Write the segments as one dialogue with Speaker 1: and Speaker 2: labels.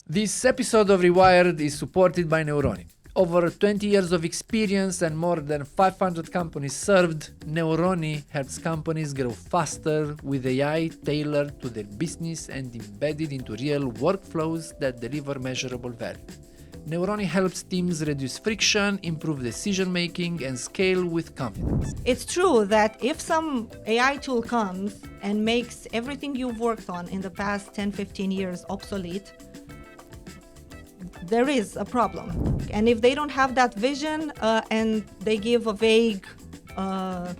Speaker 1: This episode of Rewired is supported by Neuroni. Over 20 years of experience and more than 500 companies served, Neuroni helps companies grow faster with AI tailored to their business and embedded into real workflows that deliver measurable value. Neuroni helps teams reduce friction, improve decision-making, and scale with confidence.
Speaker 2: It's true that if some AI tool comes and makes everything you've worked on in the past 10, 15 years obsolete, there is a problem. And if they don't have that vision and they give a vague...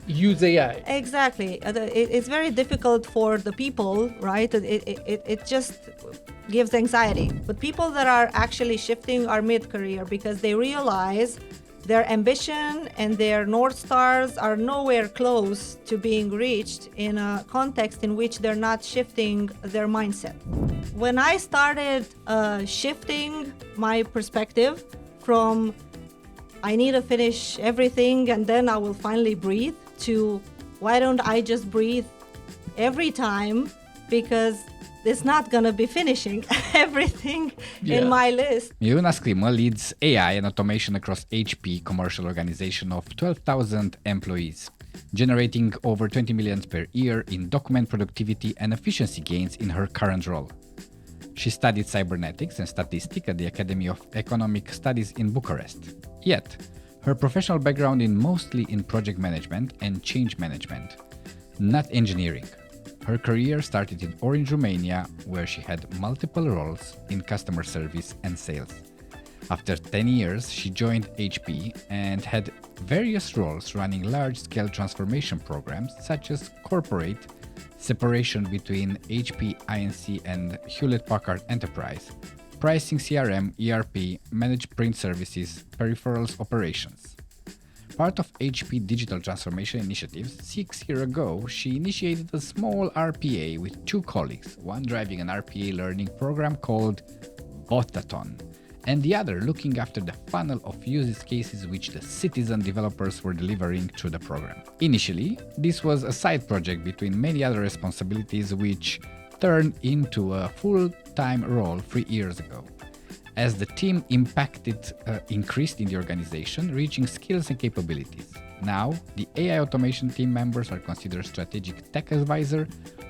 Speaker 1: Use AI.
Speaker 2: Exactly. It's very difficult for the people, right? It just gives anxiety. But people that are actually shifting are mid-career because they realize their ambition and their North Stars are nowhere close to being reached in a context in which they're not shifting their mindset. When I started shifting my perspective from I need to finish everything and then I will finally breathe to why don't I just breathe every time because it's not going to be finishing everything in my list.
Speaker 3: Miruna Scrima leads AI and automation across HP commercial organization of 12,000 employees, generating over 20 million per year in document productivity and efficiency gains in her current role. She studied cybernetics and statistics at the Academy of Economic Studies in Bucharest. Yet, her professional background is mostly in project management and change management, not engineering. Her career started in Orange, Romania, where she had multiple roles in customer service and sales. After 10 years, she joined HP and had various roles running large-scale transformation programs such as corporate separation between HP Inc. and Hewlett-Packard Enterprise, pricing CRM, ERP, managed print services, peripherals operations. Part of HP digital transformation initiatives, 6 years ago, she initiated a small RPA with 2 colleagues, one driving an RPA learning program called Botathon, and the other looking after the funnel of use cases which the citizen developers were delivering through the program. Initially, this was a side project between many other responsibilities which turned into a full-time role 3 years ago. As the team increased in the organization, reaching skills and capabilities. Now, the AI automation team members are considered strategic tech advisor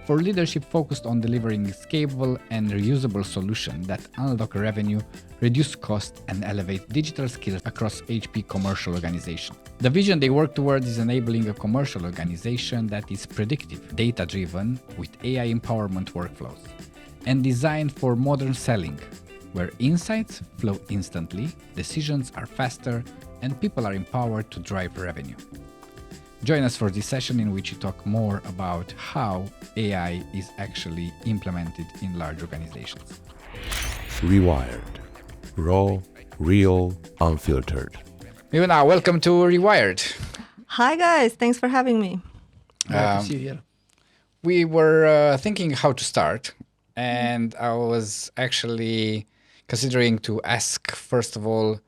Speaker 3: for leadership focused on delivering scalable and reusable solutions that unlock revenue, reduce cost, and elevate digital skills across HP commercial organization. The vision they work towards is enabling a commercial organization that is predictive, data-driven, with AI empowerment workflows, and designed for modern selling, where insights flow instantly, decisions are faster, and people are empowered to drive revenue. Join us for this session in which we talk more about how AI is actually implemented in large organizations.
Speaker 4: Rewired. Raw, real, unfiltered.
Speaker 3: Miruna, welcome to Rewired.
Speaker 2: Hi guys, thanks for having me.
Speaker 1: Glad to see you here.
Speaker 3: We were thinking how to start, and I was actually considering to ask, first of all,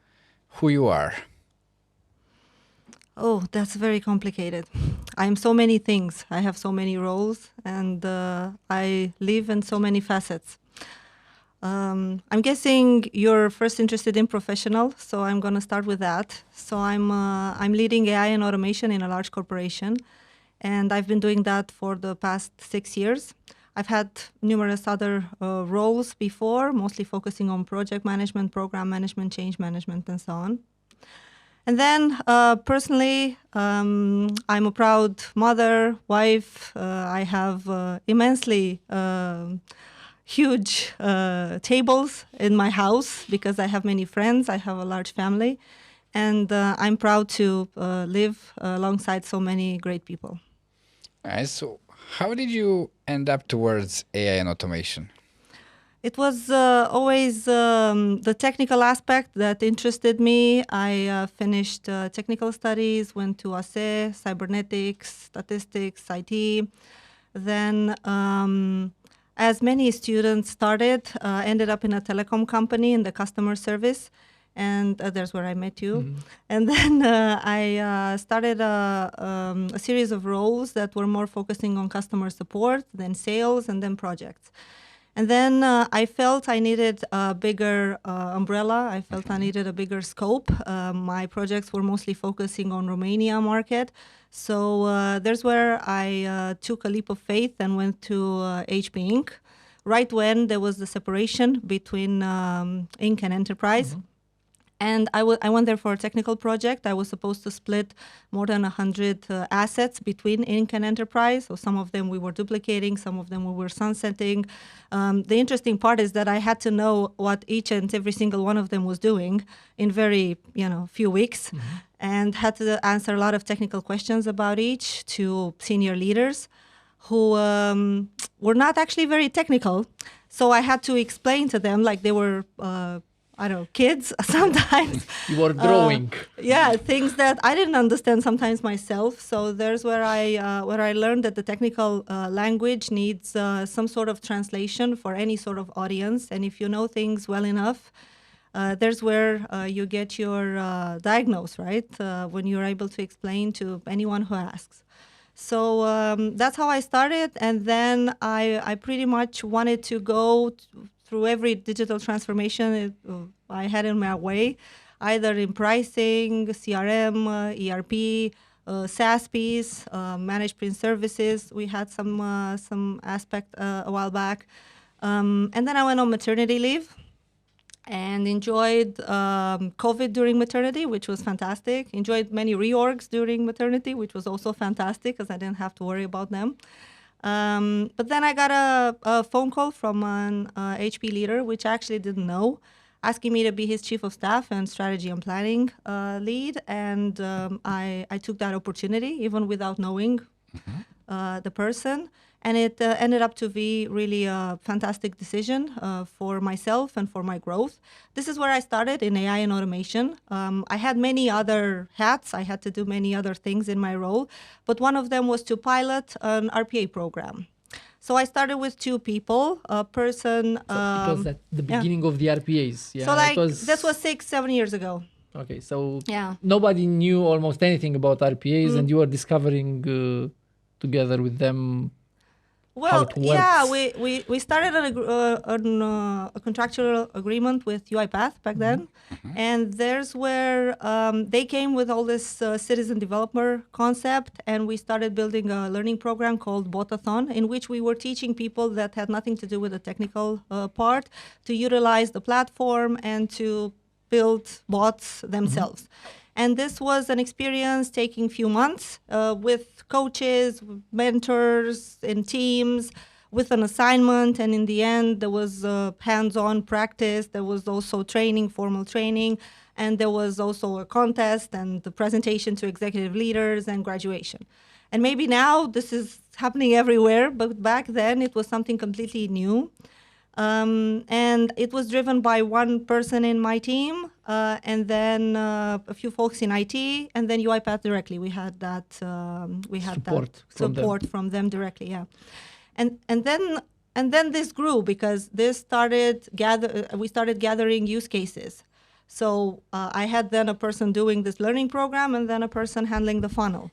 Speaker 3: who you are.
Speaker 2: Oh, that's very complicated. I'm so many things. I have so many roles and I live in so many facets. I'm guessing you're first interested in professional, so I'm going to start with that. So I'm leading AI and automation in a large corporation, and I've been doing that for the past 6 years. I've had numerous other roles before, mostly focusing on project management, program management, change management, and so on. And then personally, I'm a proud mother, wife. I have immensely huge tables in my house because I have many friends. I have a large family. And I'm proud to live alongside so many great people.
Speaker 3: All right, so how did you end up towards AI and automation?
Speaker 2: It was always the technical aspect that interested me. I finished technical studies, went to ASE, cybernetics, statistics, IT. Then, as many students started, ended up in a telecom company in the customer service. And there's where I met you. Mm-hmm. And then I started a series of roles that were more focusing on customer support, then sales, and then projects. And then I felt I needed a bigger umbrella. I felt I needed a bigger scope. My projects were mostly focusing on Romania market. So there's where I took a leap of faith and went to HP Inc. Right when there was the separation between Inc. and Enterprise. And I went there for a technical project. I was supposed to split more than 100 assets between Inc. and Enterprise. So some of them we were duplicating, some of them we were sunsetting. The interesting part is that I had to know what each and every single one of them was doing in very, few weeks, and had to answer a lot of technical questions about each to senior leaders who were not actually very technical. So I had to explain to them like they were kids sometimes.
Speaker 1: You were drawing.
Speaker 2: Things that I didn't understand sometimes myself. So there's where I learned that the technical language needs some sort of translation for any sort of audience. And if you know things well enough, there's where you get your diagnose, right? When you're able to explain to anyone who asks. So that's how I started. And then I pretty much wanted to go through every digital transformation I had in my way, either in pricing, CRM, ERP, SaaS piece, managed print services. We had some aspect a while back. And then I went on maternity leave and enjoyed COVID during maternity, which was fantastic. Enjoyed many reorgs during maternity, which was also fantastic because I didn't have to worry about them. But then I got a phone call from an HP leader, which I actually didn't know, asking me to be his chief of staff and strategy and planning lead. And I took that opportunity, even without knowing the person. And it ended up to be really a fantastic decision for myself and for my growth. This is where I started in AI and automation. I had many other hats. I had to do many other things in my role. But one of them was to pilot an RPA program. So I started with 2 people, a person...
Speaker 1: So it was at the beginning of the RPAs. Yeah,
Speaker 2: So this was 6-7 years ago.
Speaker 1: Okay, so nobody knew almost anything about RPAs and you were discovering together with them.
Speaker 2: Well, we started on a contractual agreement with UiPath back then, and there's where they came with all this citizen developer concept, and we started building a learning program called Botathon, in which we were teaching people that had nothing to do with the technical part to utilize the platform and to build bots themselves. And this was an experience taking few months with coaches, mentors, in teams, with an assignment. And in the end, there was hands-on practice. There was also training, formal training. And there was also a contest and the presentation to executive leaders and graduation. And maybe now this is happening everywhere, but back then it was something completely new. And it was driven by one person in my team, and then a few folks in IT, and then UiPath directly. We had that support from them directly, and then this grew because we started gathering use cases. So I had then a person doing this learning program, and then a person handling the funnel.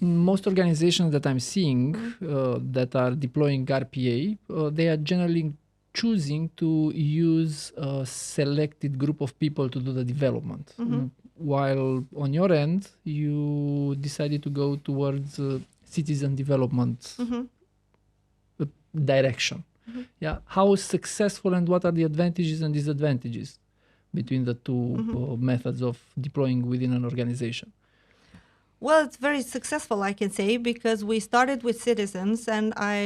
Speaker 1: Most organizations that I'm seeing that are deploying RPA, they are generally choosing to use a selected group of people to do the development. While on your end, you decided to go towards citizen development direction. How successful and what are the advantages and disadvantages between the two methods of deploying within an organization?
Speaker 2: Well, it's very successful, I can say, because we started with citizens, and I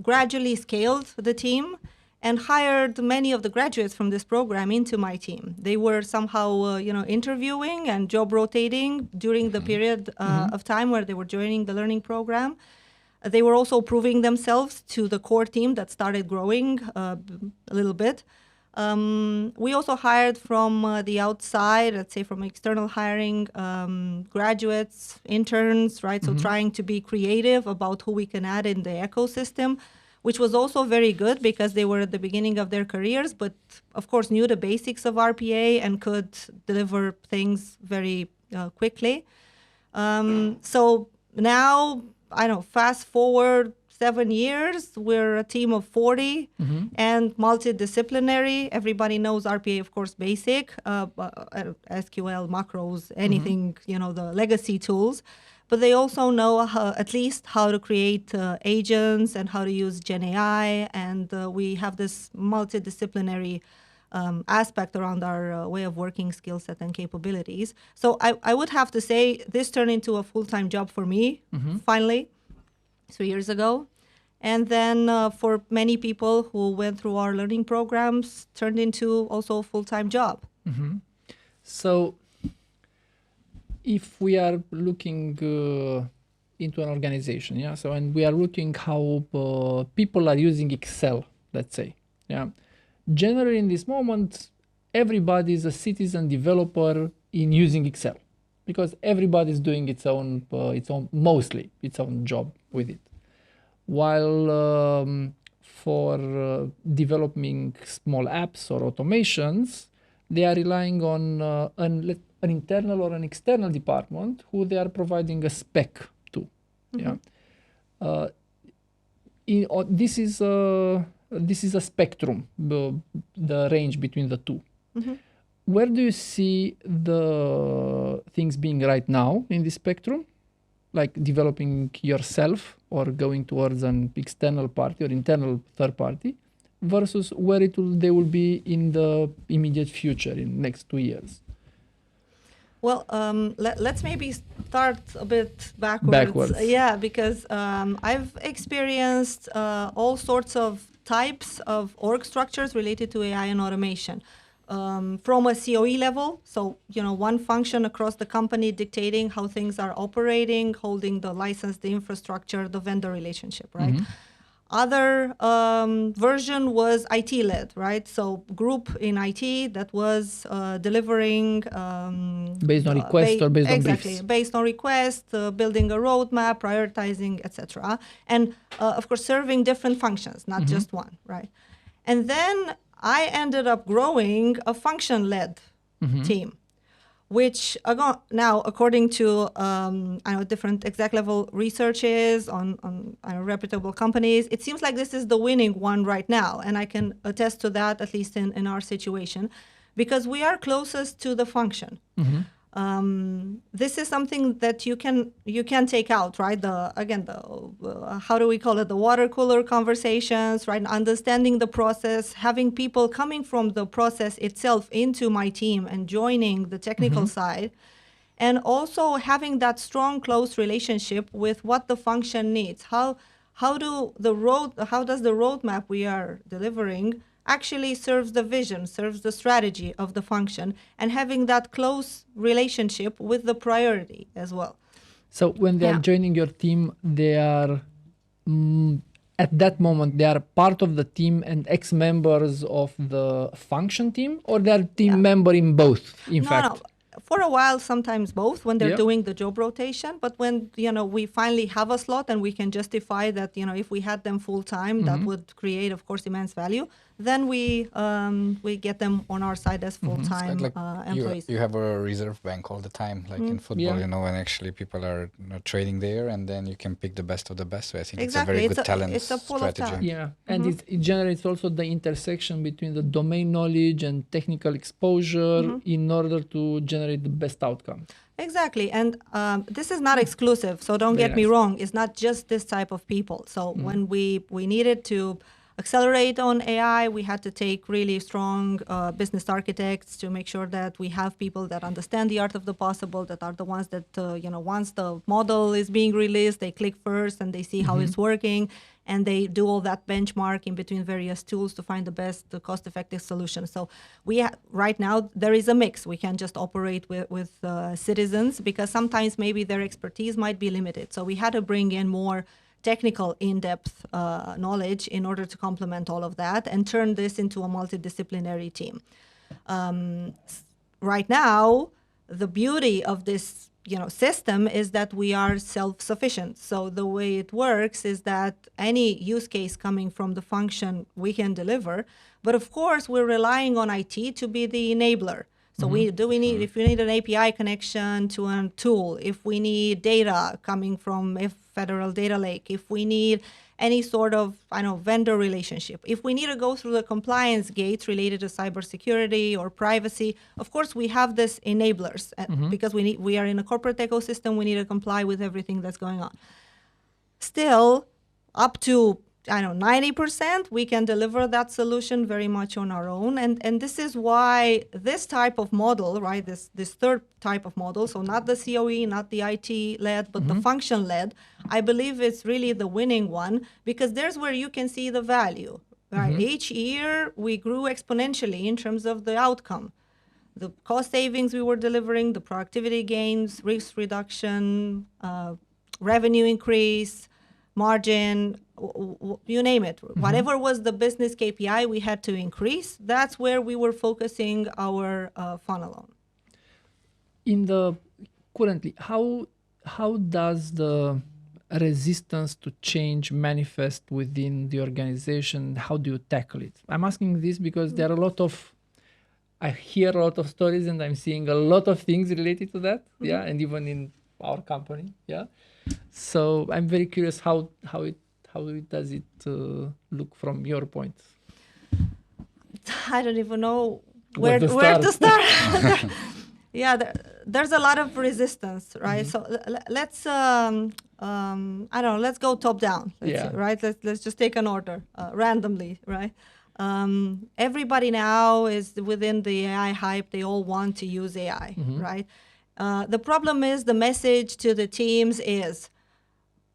Speaker 2: gradually scaled the team and hired many of the graduates from this program into my team. They were somehow, interviewing and job rotating during the period of time where they were joining the learning program. They were also proving themselves to the core team that started growing a little bit. We also hired from the outside, let's say from external hiring, graduates, interns, right? So trying to be creative about who we can add in the ecosystem, which was also very good because they were at the beginning of their careers, but of course knew the basics of RPA and could deliver things very quickly. So now, fast forward 7 years, we're a team of 40 and multidisciplinary. Everybody knows RPA, of course, basic, SQL, macros, anything, the legacy tools. But they also know at least how to create agents and how to use Gen AI. And we have this multidisciplinary aspect around our way of working, skill set, and capabilities. So I would have to say this turned into a full-time job for me, finally, 3 years ago. And then for many people who went through our learning programs, turned into also a full-time job.
Speaker 1: So if we are looking into an organization, and we are looking how people are using Excel, let's say, generally in this moment, everybody is a citizen developer in using Excel because everybody is doing its own job with it. While for developing small apps or automations, they are relying on an internal or an external department who they are providing a spec to. This is a spectrum, the range between the two. Where do you see the things being right now in this spectrum? Like developing yourself or going towards an external party or internal third party versus where they will be in the immediate future in next 2 years?
Speaker 2: Well, let's maybe start a bit backwards. Yeah, because I've experienced all sorts of types of org structures related to AI and automation. From a COE level, so one function across the company dictating how things are operating, holding the license, the infrastructure, the vendor relationship, right? Other version was IT-led, right? So group in IT that was delivering...
Speaker 1: based on request or based on briefs?
Speaker 2: Exactly, based on request, building a roadmap, prioritizing, etc. And of course, serving different functions, not just one, right? And then I ended up growing a function-led team, which now, according to different exec level researches on reputable companies, it seems like this is the winning one right now. And I can attest to that, at least in our situation, because we are closest to the function. This is something that you can take out, right? How do we call it? The water cooler conversations, right? Understanding the process, having people coming from the process itself into my team and joining the technical side, and also having that strong, close relationship with what the function needs. How does the roadmap we are delivering actually serves the vision, serves the strategy of the function, and having that close relationship with the priority as well.
Speaker 1: So when they are joining your team, they are, at that moment, they are part of the team and ex-members of the function team, or they are team member in both, in fact?
Speaker 2: No. For a while, sometimes both, when they're doing the job rotation. But when we finally have a slot and we can justify that, if we had them full time, that would create, of course, immense value. Then we get them on our side as full time employees.
Speaker 3: You have a reserve bank all the time, like in football, and actually people are trading there, and then you can pick the best of the best. So I think it's a very good talent strategy.
Speaker 1: Yeah, and it generates also the intersection between the domain knowledge and technical exposure in order to generate the best outcome.
Speaker 2: Exactly, and this is not exclusive, so don't get me wrong. It's not just this type of people. So when we needed to accelerate on AI, we had to take really strong business architects to make sure that we have people that understand the art of the possible, that are the ones that, once the model is being released, they click first and they see how it's working, and they do all that benchmarking between various tools to find the best, the cost-effective solution. So right now, there is a mix. We can just operate with citizens because sometimes maybe their expertise might be limited. So we had to bring in more technical in-depth knowledge in order to complement all of that and turn this into a multidisciplinary team. Right now, the beauty of this system is that we are self-sufficient. So the way it works is that any use case coming from the function we can deliver, but of course we're relying on IT to be the enabler. So if we need an API connection to a tool, if we need data coming from a federal data lake, if we need any sort of, vendor relationship. If we need to go through the compliance gates related to cybersecurity or privacy, of course we have this enablers because we are in a corporate ecosystem. We need to comply with everything that's going on. Still, up to 90%, we can deliver that solution very much on our own. And this is why this type of model, right, this third type of model, so not the COE, not the IT-led, but the function-led, I believe it's really the winning one, because there's where you can see the value. Right? Each year, we grew exponentially in terms of the outcome. The cost savings we were delivering, the productivity gains, risk reduction, revenue increase, margin, you name it. Whatever was the business KPI we had to increase, that's where we were focusing our funnel on.
Speaker 1: Currently, how does the resistance to change manifest within the organization? How do you tackle it? I'm asking this because there are I hear a lot of stories and I'm seeing a lot of things related to that. Yeah, and even in our company. Yeah. So I'm very curious how does it look from your point?
Speaker 2: I don't even know where to start. Yeah, there's a lot of resistance, right? So let's let's go top down, right? Let's just take an order randomly, right? Everybody now is within the AI hype. They all want to use AI, right? The problem is the message to the teams is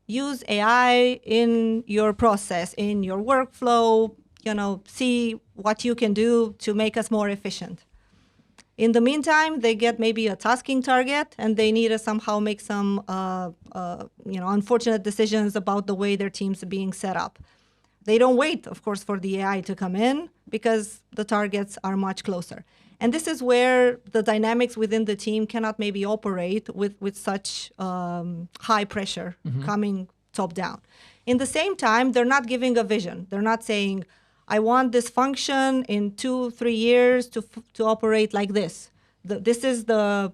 Speaker 2: use AI in your process, in your workflow, see what you can do to make us more efficient. In the meantime, they get maybe a tasking target and they need to somehow make some, unfortunate decisions about the way their teams are being set up. They don't wait, of course, for the AI to come in because the targets are much closer. And this is where the dynamics within the team cannot maybe operate with such high pressure coming top down. In the same time, they're not giving a vision. They're not saying, I want this function in 2-3 years to operate like this. This is the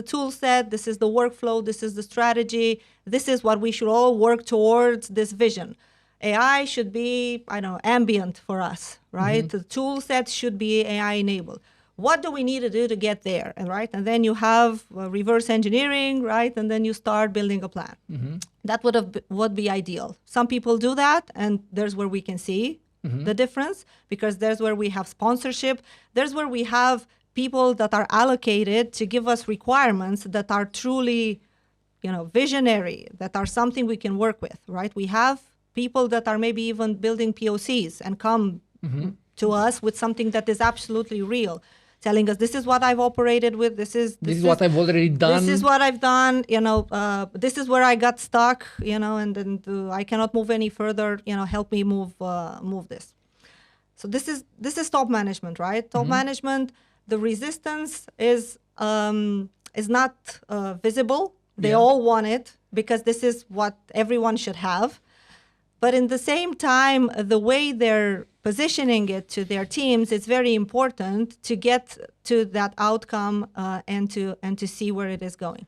Speaker 2: tool set, this is the workflow, this is the strategy, this is what we should all work towards, this vision. AI should be, ambient for us, right? The tool set should be AI enabled. What do we need to do to get there, right? And then you have reverse engineering, right? And then you start building a plan. That would be ideal. Some people do that, and there's where we can see the difference, because there's where we have sponsorship. There's where we have people that are allocated to give us requirements that are truly, visionary, that are something we can work with, right? We have people that are maybe even building POCs and come to us with something that is absolutely real, telling us, this is what I've operated with, this is
Speaker 1: what I've already done.
Speaker 2: This is what I've done, this is where I got stuck, and then I cannot move any further, help me move this. So this is top management, right? Top management, the resistance is not visible. They all want it because this is what everyone should have. But in the same time, the way they're positioning it to their teams, it's very important to get to that outcome and to see where it is going.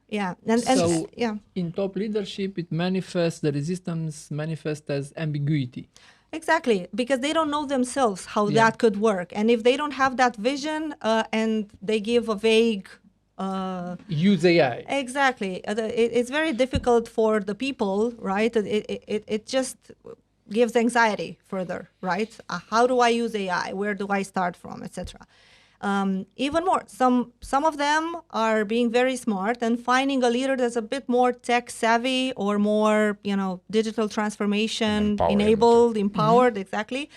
Speaker 2: Yeah.
Speaker 1: In top leadership, the resistance manifests as ambiguity.
Speaker 2: Exactly, because they don't know themselves how that could work. And if they don't have that vision and they give a vague
Speaker 1: use AI.
Speaker 2: Exactly. It's very difficult for the people, right? It just gives anxiety further, right? How do I use AI? Where do I start from, etc. Even more, some of them are being very smart and finding a leader that's a bit more tech savvy or more, digital transformation enabled, empowered, exactly.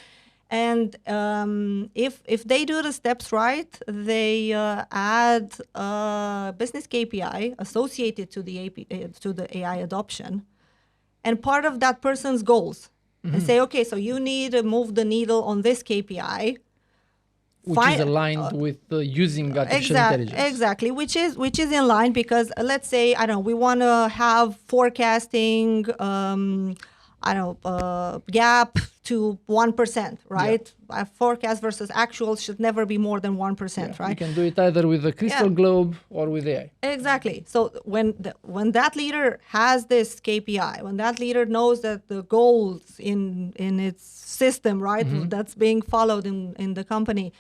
Speaker 2: And if they do the steps right, they add a business KPI associated to the AI adoption, and part of that person's goals, and say, okay, so you need to move the needle on this KPI,
Speaker 1: which is aligned with using artificial intelligence.
Speaker 2: Exactly, which is in line because let's say we want to have forecasting I don't know, gap to 1%, right? A forecast versus actual should never be more than 1%,
Speaker 1: You
Speaker 2: right?
Speaker 1: can do it either with a crystal
Speaker 2: Yeah.
Speaker 1: globe or with AI.
Speaker 2: Exactly. So when that leader has this KPI, when that leader knows that the goals in its system, right, that's being followed in the company,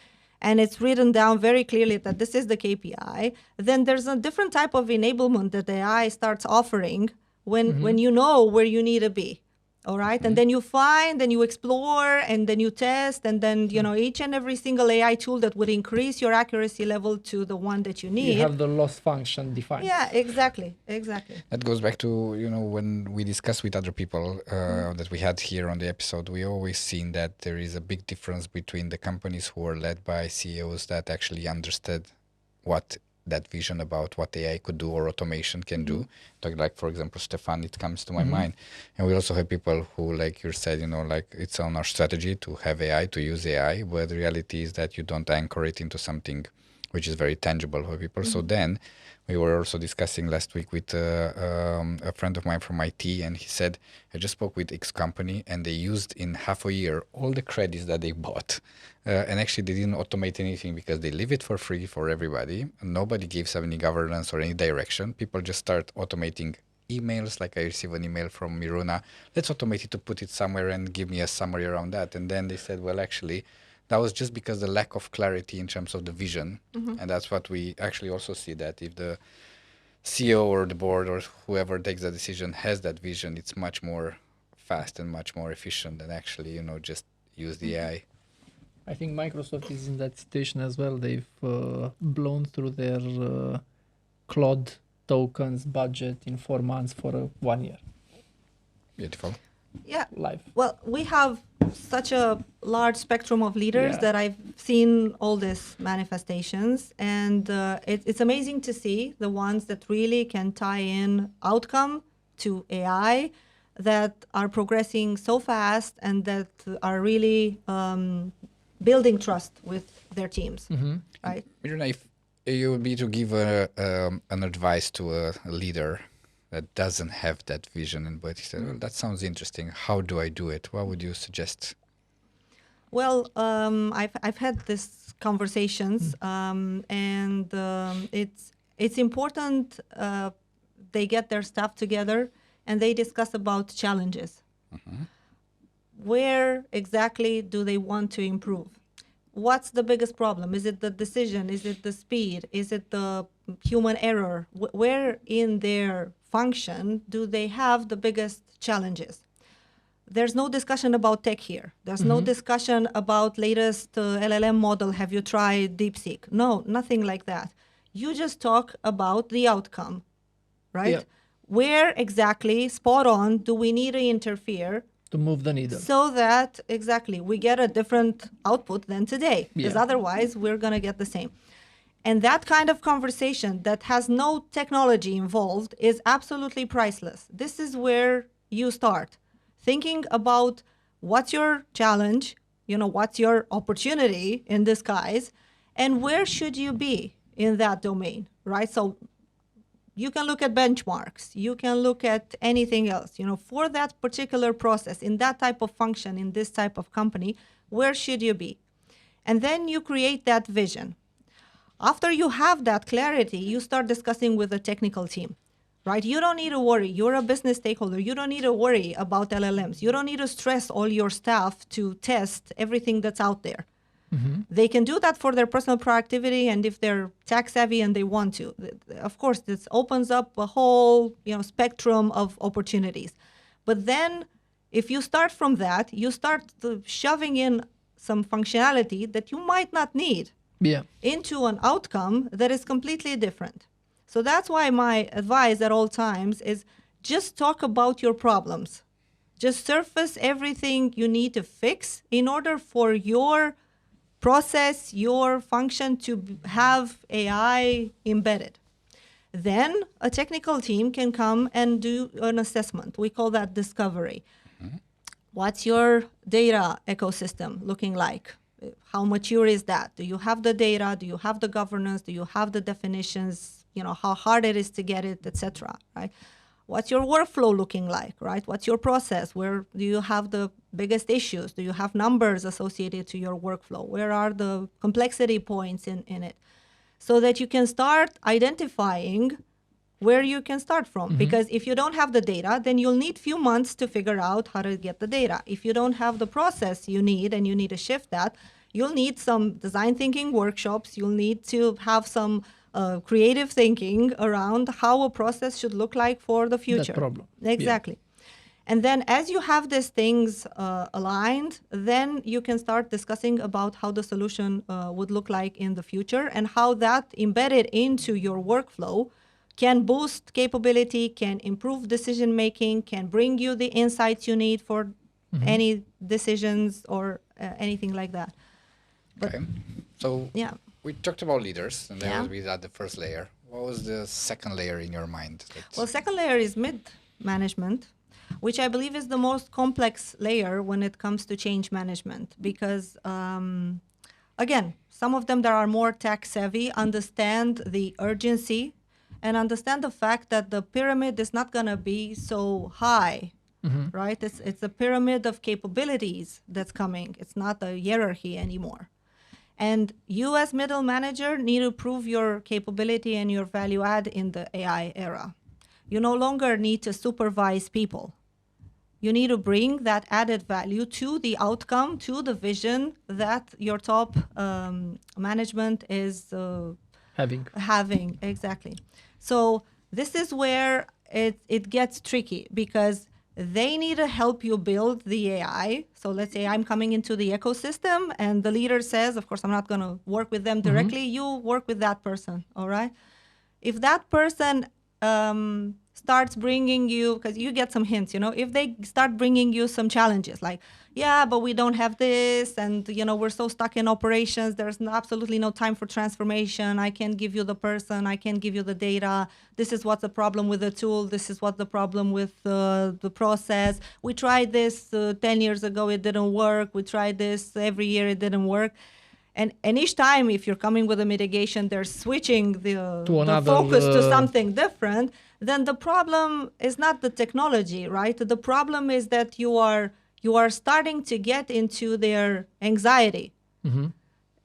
Speaker 2: and it's written down very clearly that this is the KPI, then there's a different type of enablement that the AI starts offering when you know where you need to be. All right. And then you find, then you explore, and then you test, and then, each and every single AI tool that would increase your accuracy level to the one that you need.
Speaker 1: You have the loss function defined.
Speaker 2: Yeah, exactly.
Speaker 3: That goes back to, when we discuss with other people that we had here on the episode, we always seen that there is a big difference between the companies who are led by CEOs that actually understood what that vision about what AI could do or automation can do. Like, for example, Stefan, it comes to my mind. And we also have people who, like you said, like it's on our strategy to have AI, to use AI, but the reality is that you don't anchor it into something which is very tangible for people. So then we were also discussing last week with a friend of mine from IT, and he said, I just spoke with X company and they used in half a year all the credits that they bought. And actually they didn't automate anything because they leave it for free for everybody. Nobody gives any governance or any direction. People just start automating emails. Like I receive an email from Miruna, let's automate it to put it somewhere and give me a summary around that. And then they said, well, actually, that was just because the lack of clarity in terms of the vision. And that's what we actually also see, that if the CEO or the board or whoever takes the decision has that vision, it's much more fast and much more efficient than actually, just use the AI.
Speaker 1: I think Microsoft is in that situation as well. They've blown through their Claude tokens budget in 4 months for 1 year.
Speaker 3: Beautiful.
Speaker 2: Yeah.
Speaker 1: Live.
Speaker 2: Well, we have such a large spectrum of leaders that I've seen all these manifestations, and it's amazing to see the ones that really can tie in outcome to AI, that are progressing so fast and that are really building trust with their teams, right?
Speaker 3: Miruna, if you would be to give an advice to a leader that doesn't have that vision, but he said, well, that sounds interesting, how do I do it? What would you suggest?
Speaker 2: Well, I've had these conversations, and it's important they get their stuff together and they discuss about challenges. Where exactly do they want to improve? What's the biggest problem? Is it the decision? Is it the speed? Is it the human error? Where in their function do they have the biggest challenges? There's no discussion about tech here. There's no discussion about latest LLM model. Have you tried DeepSeek? No, nothing like that. You just talk about the outcome, right?
Speaker 1: Yeah.
Speaker 2: Where exactly, spot on, do we need to interfere
Speaker 1: To move the needle.
Speaker 2: so that exactly we get a different output than today? Because otherwise we're going to get the same. And that kind of conversation that has no technology involved is absolutely priceless. This is where you start thinking about what's your challenge, what's your opportunity in disguise, and where should you be in that domain, right? So you can look at benchmarks, you can look at anything else, for that particular process, in that type of function, in this type of company, where should you be? And then you create that vision. After you have that clarity, you start discussing with the technical team, right? You don't need to worry. You're a business stakeholder. You don't need to worry about LLMs. You don't need to stress all your staff to test everything that's out there. They can do that for their personal productivity, and if they're tech savvy and they want to. Of course, this opens up a whole spectrum of opportunities. But then if you start from that, you start shoving in some functionality that you might not need into an outcome that is completely different. So that's why my advice at all times is just talk about your problems. Just surface everything you need to fix in order for your process, your function to have AI embedded. Then a technical team can come and do an assessment. We call that discovery. What's your data ecosystem looking like? How mature is that? Do you have the data? Do you have the governance? Do you have the definitions? How hard it is to get it, etc. Right? what's your workflow looking like, right? What's your process? Where do you have the biggest issues? Do you have numbers associated to your workflow? Where are the complexity points in it? So that you can start identifying where you can start from. Because if you don't have the data, then you'll need few months to figure out how to get the data. If you don't have the process you need and you need to shift that, you'll need some design thinking workshops. You'll need to have some creative thinking around how a process should look like for the future.
Speaker 1: That problem.
Speaker 2: Exactly. And then as you have these things aligned, then you can start discussing about how the solution would look like in the future and how that embedded into your workflow can boost capability, can improve decision making, can bring you the insights you need for any decisions or anything like that. But,
Speaker 3: Okay. So
Speaker 2: yeah.
Speaker 3: we talked about leaders, and
Speaker 2: Yeah.
Speaker 3: we had the first layer. What was the second layer in your mind?
Speaker 2: Well, second layer is mid-management, which I believe is the most complex layer when it comes to change management. Because, again, some of them that are more tech-savvy understand the urgency and understand the fact that the pyramid is not going to be so high, right? It's a pyramid of capabilities that's coming. It's not a hierarchy anymore. And you as middle manager need to prove your capability and your value add in the AI era. You no longer need to supervise people. You need to bring that added value to the outcome, to the vision that your top management is having. Exactly. So this is where it gets tricky because they need to help you build the AI. So let's say I'm coming into the ecosystem and the leader says, of course, I'm not going to work with them directly. You work with that person, all right? If that person starts bringing you, because you get some hints, if they start bringing you some challenges like, yeah, but we don't have this, and, we're so stuck in operations, there's absolutely no time for transformation, I can't give you the person, I can't give you the data, this is what's the problem with the tool, this is what the problem with the process, we tried this 10 years ago, it didn't work, we tried this every year, it didn't work. And each time, if you're coming with a mitigation, they're switching the focus to something different, then the problem is not the technology, right? The problem is that you are starting to get into their anxiety.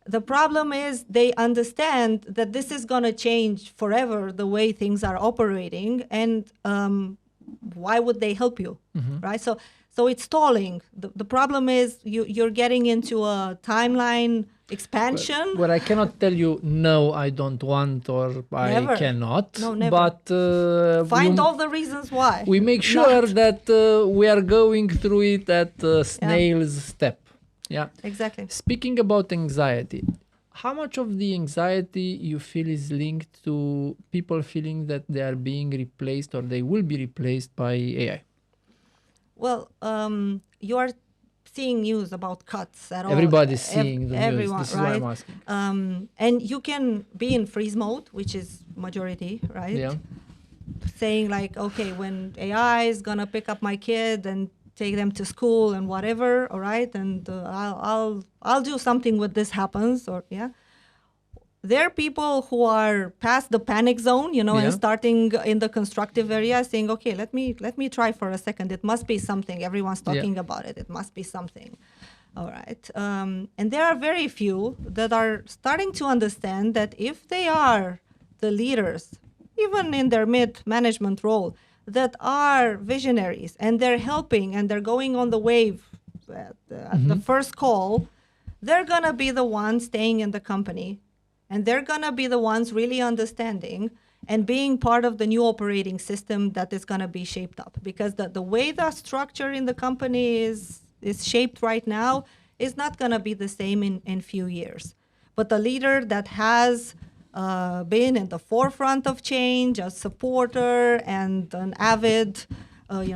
Speaker 2: The problem is they understand that this is going to change forever the way things are operating, and why would they help you, right? So it's stalling. The problem is you're getting into a timeline expansion.
Speaker 1: Where I cannot tell you, no, I don't want, or
Speaker 2: Never.
Speaker 1: I cannot.
Speaker 2: No, never.
Speaker 1: But
Speaker 2: Find all the reasons why.
Speaker 1: we make sure that we are going through it at snail's step. Yeah.
Speaker 2: Exactly.
Speaker 1: Speaking about anxiety, how much of the anxiety you feel is linked to people feeling that they are being replaced or they will be replaced by AI?
Speaker 2: Well, you are seeing news about cuts at all.
Speaker 1: Everybody's seeing the news.
Speaker 2: Everyone,
Speaker 1: This is
Speaker 2: right?
Speaker 1: why I'm asking.
Speaker 2: And you can be in freeze mode, which is majority, right?
Speaker 1: Yeah.
Speaker 2: Saying like, okay, when AI is gonna pick up my kid and take them to school and whatever, all right, and I'll do something when this happens, or yeah. There are people who are past the panic zone, and starting in the constructive area, saying, okay, let me try for a second. It must be something. Everyone's talking about it. It must be something. All right. And there are very few that are starting to understand that if they are the leaders, even in their mid-management role, that are visionaries and they're helping and they're going on the wave at the first call, they're going to be the ones staying in the company. And they're going to be the ones really understanding and being part of the new operating system that is going to be shaped up. Because the way the structure in the company is shaped right now is not going to be the same in few years. But the leader that has been in the forefront of change, a supporter and an avid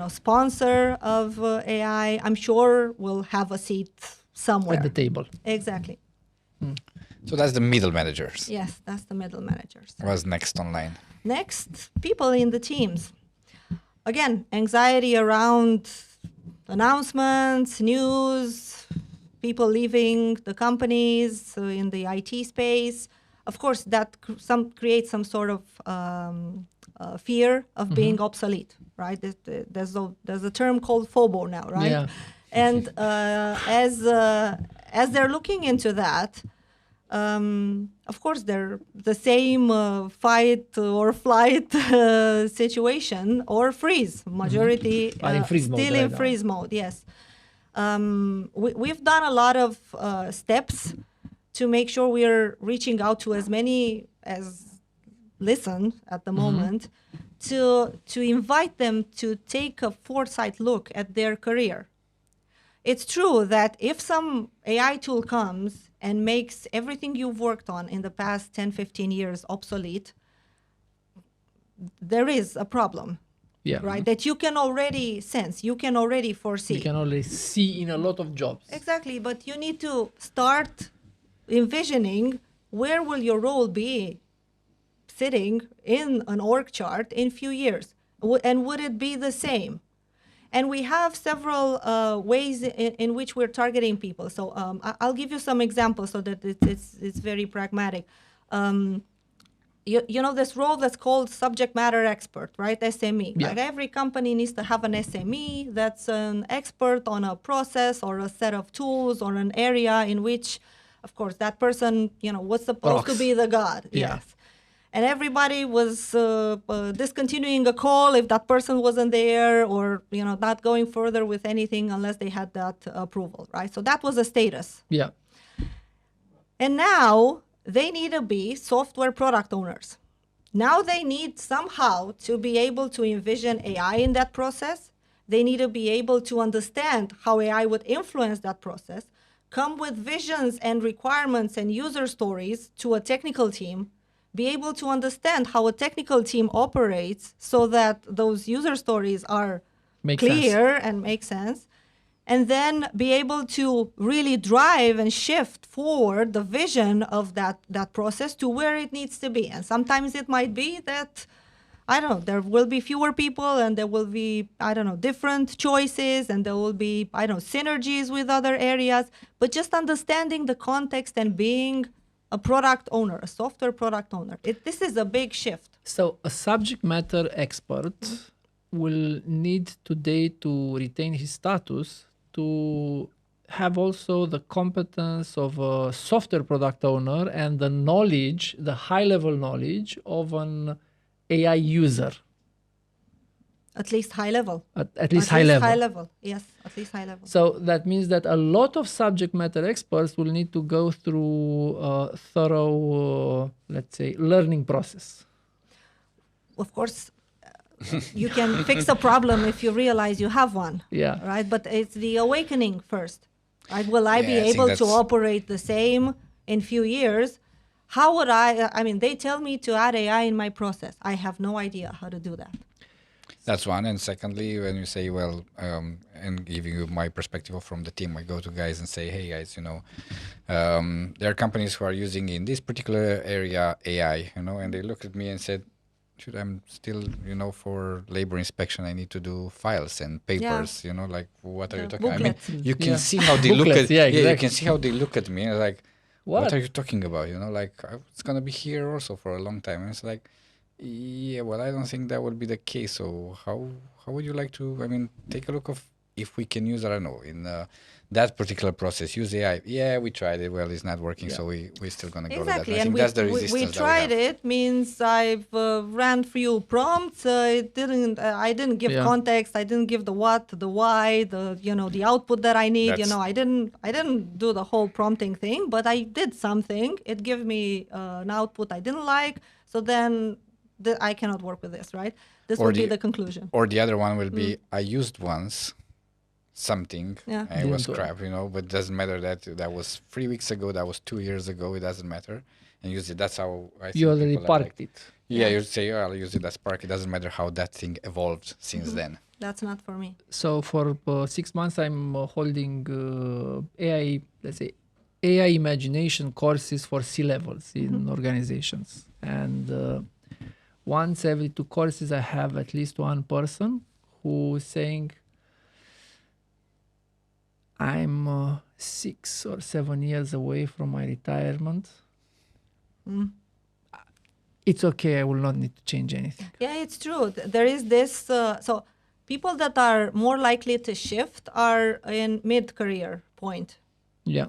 Speaker 2: sponsor of AI, I'm sure will have a seat somewhere.
Speaker 1: At the table.
Speaker 2: Exactly.
Speaker 3: So that's the middle managers.
Speaker 2: Yes, that's the middle managers.
Speaker 3: What's next online?
Speaker 2: Next, people in the teams. Again, anxiety around announcements, news, people leaving the companies in the IT space. Of course, that creates some sort of fear of being obsolete, right? There's a term called FOBO now, right?
Speaker 1: Yeah.
Speaker 2: And as they're looking into that, of course, they're the same fight or flight situation or freeze. Majority
Speaker 1: Are in freeze mode
Speaker 2: still
Speaker 1: right
Speaker 2: in
Speaker 1: now.
Speaker 2: freeze mode. Yes, we've done a lot of steps to make sure we're reaching out to as many as listen at the moment to invite them to take a foresight look at their career. It's true that if some AI tool comes and makes everything you've worked on in the past 10, 15 years obsolete, there is a problem,
Speaker 1: Yeah.
Speaker 2: right? That you can already sense, you can already foresee.
Speaker 1: You can only see in a lot of jobs.
Speaker 2: Exactly, but you need to start envisioning where will your role be sitting in an org chart in few years, and would it be the same? And we have several ways in which we're targeting people. So I'll give you some examples so that it's very pragmatic. You know this role that's called subject matter expert, right? SME.
Speaker 1: Yeah.
Speaker 2: Like every company needs to have an SME that's an expert on a process or a set of tools or an area in which, of course, that person, was supposed to
Speaker 1: Rocks.
Speaker 2: be the god.
Speaker 1: Yeah.
Speaker 2: Yes. And everybody was discontinuing a call if that person wasn't there, or not going further with anything unless they had that approval, right? So that was a status.
Speaker 1: Yeah.
Speaker 2: And now they need to be software product owners. Now they need somehow to be able to envision AI in that process. They need to be able to understand how AI would influence that process, come with visions and requirements and user stories to a technical team, be able to understand how a technical team operates so that those user stories are
Speaker 1: Make
Speaker 2: clear and make sense, and then be able to really drive and shift forward the vision of that process to where it needs to be. And sometimes it might be that, I don't know, there will be fewer people and there will be, different choices, and there will be, synergies with other areas, but just understanding the context and being a product owner, a software product owner. This is a big shift.
Speaker 1: So a subject matter expert will need today to retain his status to have also the competence of a software product owner and the knowledge, the high-level knowledge of an AI user.
Speaker 2: At least high level.
Speaker 1: At least high level.
Speaker 2: High level, yes, at least high level.
Speaker 1: So that means that a lot of subject matter experts will need to go through a thorough, let's say, learning process.
Speaker 2: Of course, you can fix a problem if you realize you have one.
Speaker 1: Yeah.
Speaker 2: Right, but it's the awakening first. Right? Will I be
Speaker 3: Yeah, I think
Speaker 2: able to
Speaker 3: that's-
Speaker 2: operate the same in few years? How would I mean, they tell me to add AI in my process. I have no idea how to do that.
Speaker 3: That's one. And secondly, when you say, and giving you my perspective from the team, I go to guys and say, hey guys, there are companies who are using in this particular area AI, and they look at me and said, should I'm still, for labor inspection, I need to do files and papers, like what are you talking?
Speaker 2: Booklets.
Speaker 3: I mean, you can
Speaker 1: Yeah.
Speaker 3: see how they look
Speaker 1: Booklets,
Speaker 3: at,
Speaker 1: yeah,
Speaker 3: you
Speaker 1: exactly.
Speaker 3: can see how they look at me and like, what
Speaker 1: What?
Speaker 3: are you talking about? Like, it's going to be here also for a long time. And it's like, yeah, well, I don't think that would be the case. So how would you like to, take a look of if we can use, I don't know, in that particular process, use AI. Yeah, we tried it. Well, it's not working.
Speaker 1: Yeah.
Speaker 3: So we're still going to go
Speaker 2: Exactly,
Speaker 3: to that. And I
Speaker 2: and
Speaker 3: think that's the resistance
Speaker 2: we
Speaker 3: that
Speaker 2: tried
Speaker 3: we have.
Speaker 2: it. Means I've ran few prompts. It didn't. I didn't give
Speaker 1: Yeah.
Speaker 2: context. I didn't give the what, the why, the output that I need.
Speaker 3: That's-
Speaker 2: I didn't do the whole prompting thing, but I did something. It gave me an output I didn't like. So then I cannot work with this. Right? This
Speaker 3: Or
Speaker 2: would be
Speaker 3: the-
Speaker 2: the conclusion.
Speaker 3: Or the other one will be, I used once something
Speaker 2: Yeah.
Speaker 3: and it was
Speaker 1: Didn't work.
Speaker 3: crap, but it doesn't matter that was 3 weeks ago, that was 2 years ago, it doesn't matter. And use it. That's how I think
Speaker 1: You already
Speaker 3: people are like-
Speaker 1: parked it.
Speaker 3: Yeah, you say, I'll use it as Spark. It doesn't matter how that thing evolved since then.
Speaker 2: That's not for me.
Speaker 1: So for 6 months, I'm holding AI, let's say, AI imagination courses for C-levels in organizations. And once every 2 courses, I have at least one person who's saying, I'm 6 or 7 years away from my retirement. it's okay, I will not need to change anything.
Speaker 2: Yeah, it's true. There is this. So people that are more likely to shift are in mid-career point.
Speaker 1: Yeah.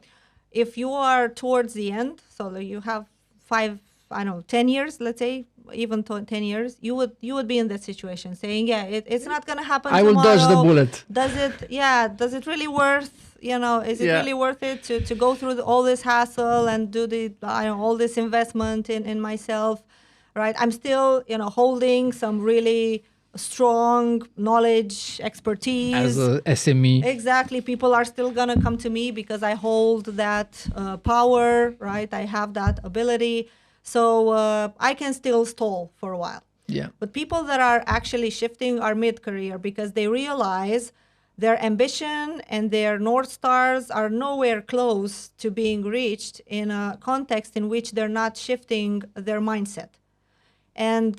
Speaker 2: If you are towards the end, so you have 10 years, let's say, even 10 years, you would be in that situation saying, yeah, it's not going to happen
Speaker 1: I will
Speaker 2: tomorrow.
Speaker 1: dodge the bullet.
Speaker 2: Does it really worth, is it really worth it to go through all this hassle and do all this investment in myself, right? I'm still, holding some really strong knowledge, expertise.
Speaker 1: As a SME.
Speaker 2: Exactly. People are still going to come to me because I hold that power, right? I have that ability. So I can still stall for a while.
Speaker 1: Yeah.
Speaker 2: But people that are actually shifting are mid-career because they realize their ambition and their North Stars are nowhere close to being reached in a context in which they're not shifting their mindset. And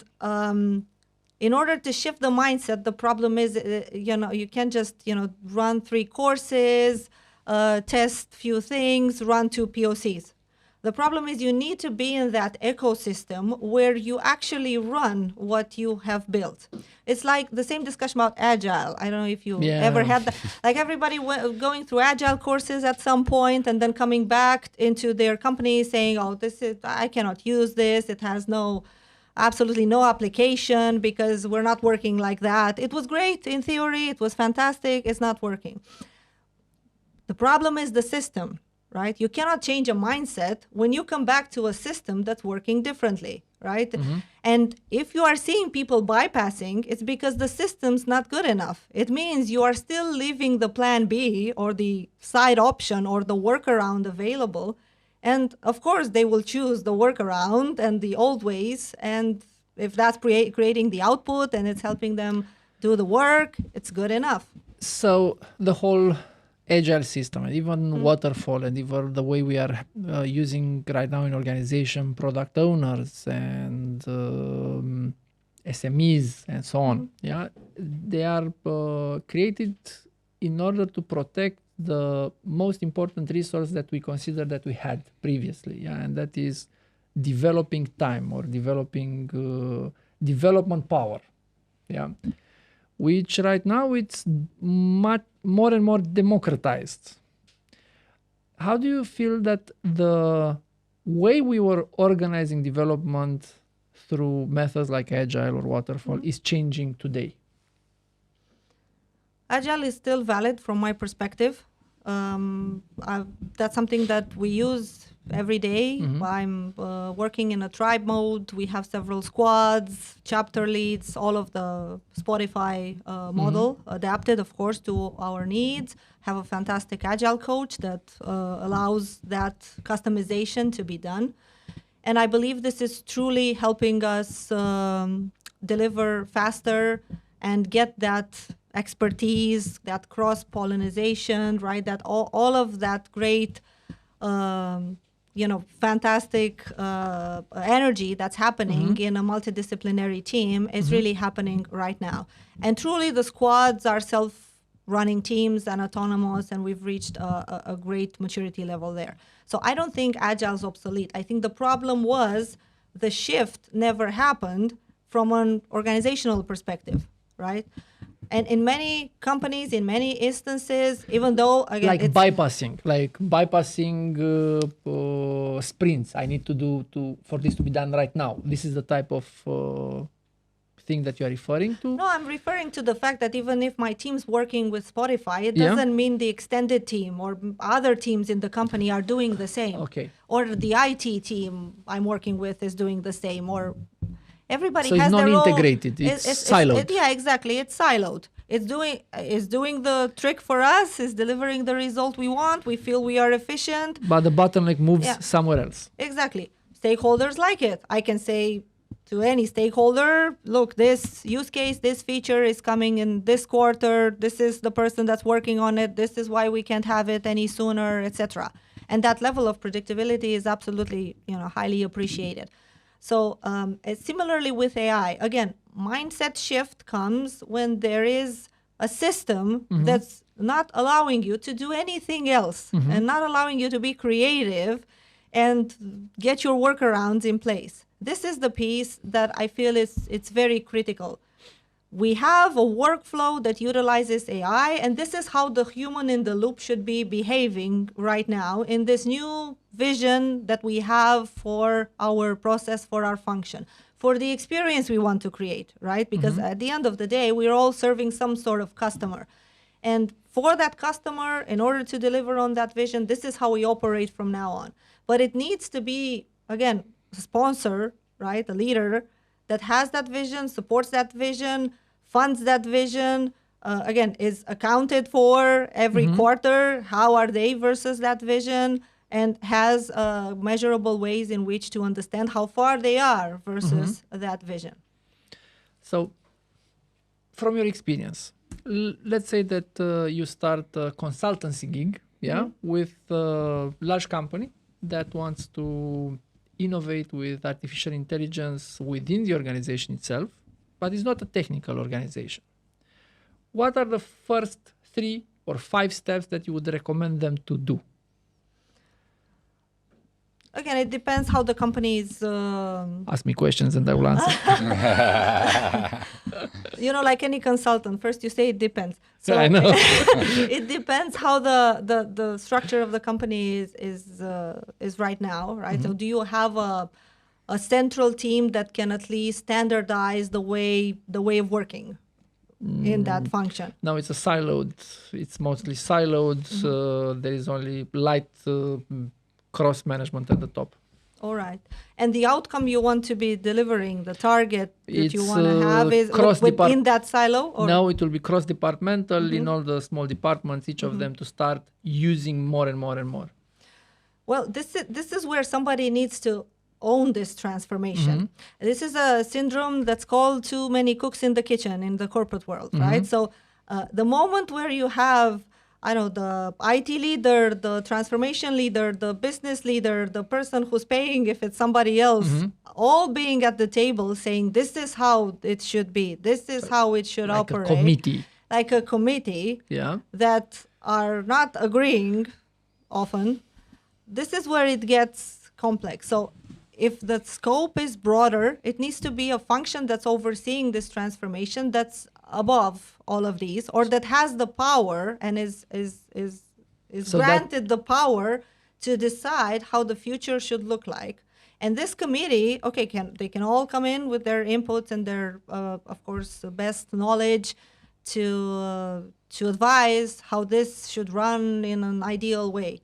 Speaker 2: in order to shift the mindset, the problem is, you can't just, run 3 courses, test few things, run 2 POCs. The problem is you need to be in that ecosystem where you actually run what you have built. It's like the same discussion about Agile. I don't know if you ever had that. Like everybody going through Agile courses at some point and then coming back into their company saying, oh, I cannot use this. It has absolutely no application because we're not working like that. It was great in theory. It was fantastic. It's not working. The problem is the system. Right? You cannot change a mindset when you come back to a system that's working differently, right? Mm-hmm. And if you are seeing people bypassing, it's because the system's not good enough. It means you are still leaving the plan B or the side option or the workaround available. And of course, they will choose the workaround and the old ways. And if that's creating the output and it's helping them do the work, it's good enough.
Speaker 1: So the whole Agile system, and even waterfall, and even the way we are using right now in organization, product owners and SMEs and so on. Yeah, they are created in order to protect the most important resource that we consider that we had previously. Yeah, and that is developing time or developing development power. Yeah. Which right now it's much more and more democratized. How do you feel that the way we were organizing development through methods like Agile or Waterfall is changing today?
Speaker 2: Agile is still valid from my perspective. That's something that we use every day. Mm-hmm. I'm working in a tribe mode. We have several squads, chapter leads, all of the Spotify model adapted, of course, to our needs. Have a fantastic Agile coach that allows that customization to be done. And I believe this is truly helping us deliver faster and get that expertise, that cross-pollination, right? That all of that great, fantastic energy that's happening in a multidisciplinary team is really happening right now. And truly the squads are self-running teams and autonomous, and we've reached a great maturity level there. So I don't think Agile is obsolete. I think the problem was the shift never happened from an organizational perspective, right? And in many companies, in many instances, even though again,
Speaker 1: bypassing sprints. I need to do for this to be done right now. This is the type of thing that you are referring to?
Speaker 2: No, I'm referring to the fact that even if my team's working with Spotify, it doesn't mean the extended team or other teams in the company are doing the same.
Speaker 1: Okay.
Speaker 2: Or the IT team I'm working with is doing the same, or everybody
Speaker 1: so
Speaker 2: has
Speaker 1: it's
Speaker 2: their
Speaker 1: not integrated. It's siloed.
Speaker 2: Yeah, exactly. It's siloed. It's doing the trick for us. It's delivering the result we want. We feel we are efficient.
Speaker 1: But the bottleneck moves somewhere else.
Speaker 2: Exactly. Stakeholders like it. I can say to any stakeholder, look, this use case, this feature is coming in this quarter. This is the person that's working on it. This is why we can't have it any sooner, etc. And that level of predictability is absolutely, highly appreciated. So similarly with AI, again, mindset shift comes when there is a system that's not allowing you to do anything else and not allowing you to be creative and get your workarounds in place. this is the piece that I feel it's very critical. We have a workflow that utilizes AI, and this is how the human in the loop should be behaving right now in this new vision that we have for our process, for our function, for the experience we want to create, right? Because at the end of the day, we're all serving some sort of customer. And for that customer, in order to deliver on that vision, this is how we operate from now on. But it needs to be, again, a sponsor, right? A leader that has that vision, supports that vision, funds that vision, again, is accounted for every quarter. How are they versus that vision? And has measurable ways in which to understand how far they are versus that vision.
Speaker 1: So, from your experience, let's say that you start a consultancy gig, with a large company that wants to innovate with artificial intelligence within the organization itself, but it's not a technical organization. What are the first 3 or 5 steps that you would recommend them to do?
Speaker 2: Again, it depends how the company is.
Speaker 1: Ask me questions and I will answer.
Speaker 2: Like any consultant, first you say it depends. So
Speaker 1: I know.
Speaker 2: It depends how the structure of the company is right now, right? So do you have a central team that can at least standardize the way of working in that function?
Speaker 1: Now it's it's mostly siloed. There is only light cross management at the top.
Speaker 2: All right. And the outcome you want to be delivering, the target that you
Speaker 1: It's,
Speaker 2: want to have is within that silo? Or?
Speaker 1: Now it will be cross-departmental in all the small departments, each of them to start using more and more and more.
Speaker 2: Well, this is where somebody needs to own this transformation. This is a syndrome that's called too many cooks in the kitchen in the corporate world, right? So the moment where you have the IT leader, the transformation leader, the business leader, the person who's paying if it's somebody else, all being at the table saying, this is how it should be. This is how it should operate.
Speaker 1: Like a committee.
Speaker 2: Like a committee that are not agreeing often. This is where it gets complex. So if the scope is broader, it needs to be a function that's overseeing this transformation that's above all of these, or that has the power and is so granted the power to decide how the future should look like. And this committee, they can all come in with their inputs and their, of course, best knowledge to advise how this should run in an ideal way.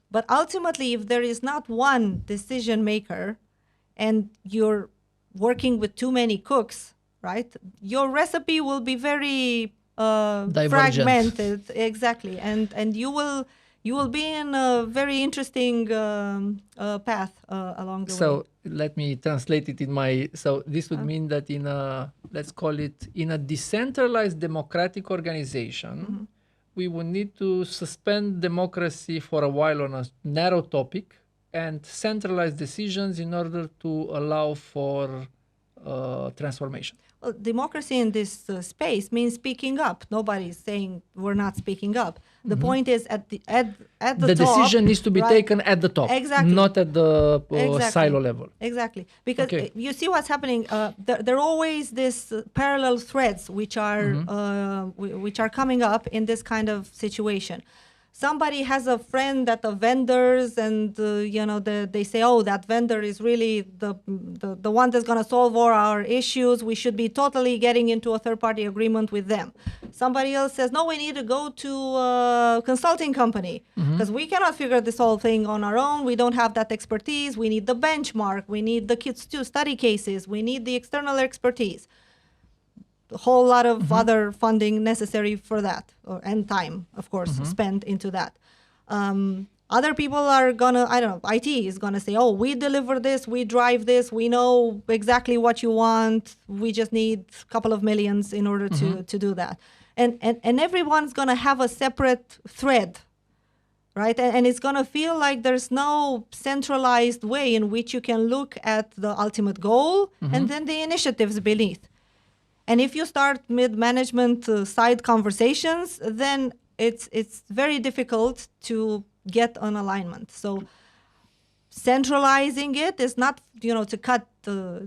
Speaker 2: But ultimately, if there is not one decision maker and you're working with too many cooks, right, your recipe will be very fragmented. Exactly. And you will be in a very interesting path along the way.
Speaker 1: So let me translate it so this would mean that let's call it in a decentralized democratic organization, we would need to suspend democracy for a while on a narrow topic and centralize decisions in order to allow for transformation.
Speaker 2: Well, democracy in this space means speaking up. Nobody's saying we're not speaking up. The point is at the top.
Speaker 1: The decision needs to be taken at the top, not at the silo level.
Speaker 2: Exactly, because you see what's happening. There are always these parallel threads which are coming up in this kind of situation. Somebody has a friend at the vendors, and they say, "Oh, that vendor is really the one that's going to solve all our issues. We should be totally getting into a third-party agreement with them." Somebody else says, "No, we need to go to a consulting company because we cannot figure this whole thing on our own. We don't have that expertise. We need the benchmark. We need the kids to study cases. We need the external expertise." A whole lot of other funding necessary for that, and time, of course, spent into that. Other people are gonna, IT is gonna say, "Oh, we deliver this, we drive this, we know exactly what you want. We just need a couple of millions in order to do that." And everyone's gonna have a separate thread, right? And it's gonna feel like there's no centralized way in which you can look at the ultimate goal and then the initiatives beneath. And if you start mid-management side conversations, then it's very difficult to get an alignment. So centralizing it is not, to cut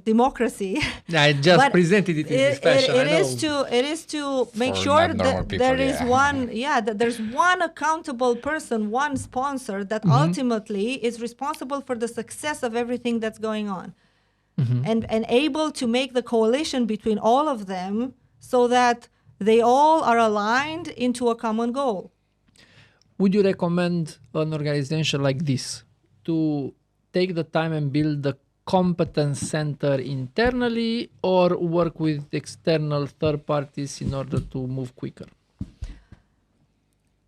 Speaker 2: democracy.
Speaker 1: I just
Speaker 2: But
Speaker 1: presented it in this fashion.
Speaker 2: It
Speaker 1: I
Speaker 2: is
Speaker 1: know.
Speaker 2: to make
Speaker 3: For
Speaker 2: sure
Speaker 3: not normal
Speaker 2: that
Speaker 3: people,
Speaker 2: there is
Speaker 3: yeah.
Speaker 2: that there's one accountable person, one sponsor that ultimately is responsible for the success of everything that's going on, and able to make the coalition between all of them so that they all are aligned into a common goal.
Speaker 1: Would you recommend an organization like this to take the time and build the competence center internally, or work with external third parties in order to move quicker?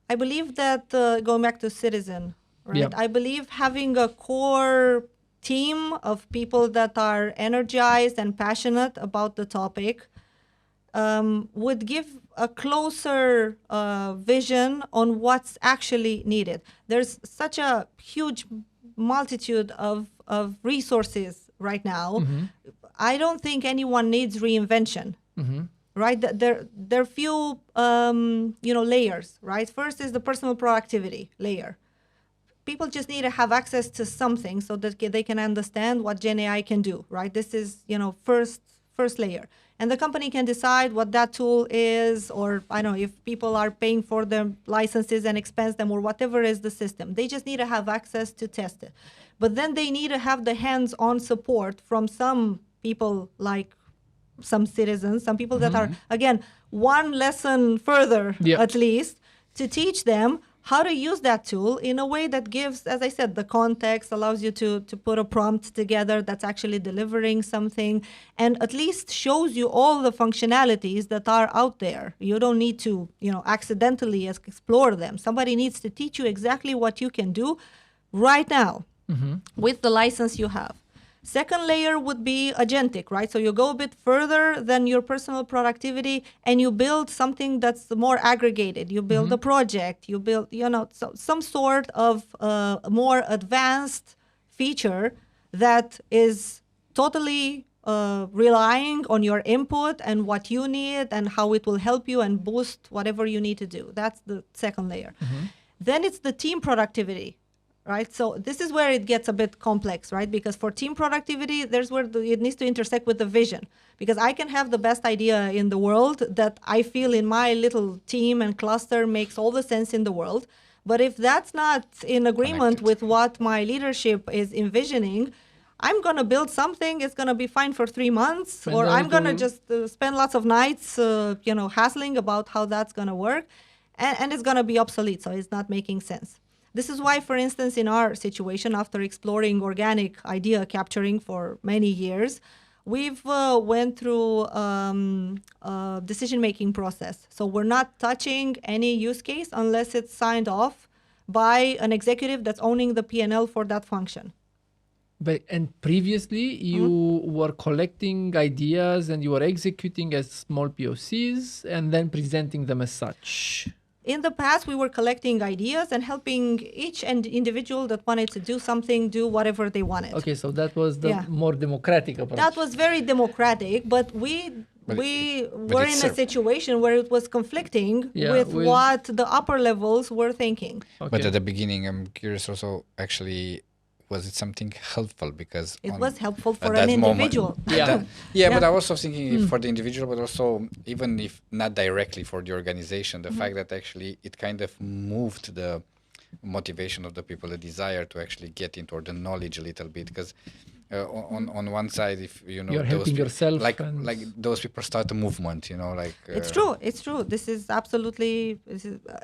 Speaker 2: I believe that going back to citizen, right?
Speaker 1: Yeah.
Speaker 2: I believe having a core team of people that are energized and passionate about the topic would give a closer vision on what's actually needed. There's such a huge multitude of resources right now. I don't think anyone needs reinvention. Right? There are few layers, right? First is the personal productivity layer. People just need to have access to something so that they can understand what Gen AI can do, right? This is, first layer. And the company can decide what that tool is, or I don't know, if people are paying for the licenses and expense them, or whatever is the system. They just need to have access to test it. But then they need to have the hands-on support from some people, like some citizens, some people that are, again, one lesson further, at least, to teach them how to use that tool in a way that gives, as I said, the context, allows you to put a prompt together that's actually delivering something, and at least shows you all the functionalities that are out there. You don't need to, accidentally explore them. Somebody needs to teach you exactly what you can do right now with the license you have. Second layer would be agentic, right? So you go a bit further than your personal productivity and you build something that's more aggregated. You build a project, you build, some sort of more advanced feature that is totally relying on your input and what you need and how it will help you and boost whatever you need to do. That's the second layer. Then it's the team productivity. Right, so this is where it gets a bit complex, right? Because for team productivity, there's where it needs to intersect with the vision. Because I can have the best idea in the world that I feel in my little team and cluster makes all the sense in the world. But if that's not in agreement with what my leadership is envisioning, I'm going to build something, it's going to be fine for 3 months, or I'm going to just spend lots of nights, hassling about how that's going to work. And it's going to be obsolete, so it's not making sense. This is why, for instance, in our situation, after exploring organic idea capturing for many years, we've went through a decision-making process. So we're not touching any use case unless it's signed off by an executive that's owning the P&L for that function.
Speaker 1: And previously, you were collecting ideas and you were executing as small POCs and then presenting them as such.
Speaker 2: In the past, we were collecting ideas and helping each individual that wanted to do something do whatever they wanted.
Speaker 1: Okay, so that was the more democratic approach.
Speaker 2: That was very democratic, but we were in a situation where it was conflicting with what the upper levels were thinking.
Speaker 3: Okay. But at the beginning, I'm curious also, actually, was it something helpful? Because
Speaker 2: it was helpful for an individual.
Speaker 3: But I was also thinking for the individual, but also even if not directly for the organization, the fact that actually it kind of moved the motivation of the people, the desire to actually get into, or the knowledge a little bit. Because on one side, if you're
Speaker 1: helping yourself,
Speaker 3: like those people start a movement,
Speaker 2: it's true. This is absolutely.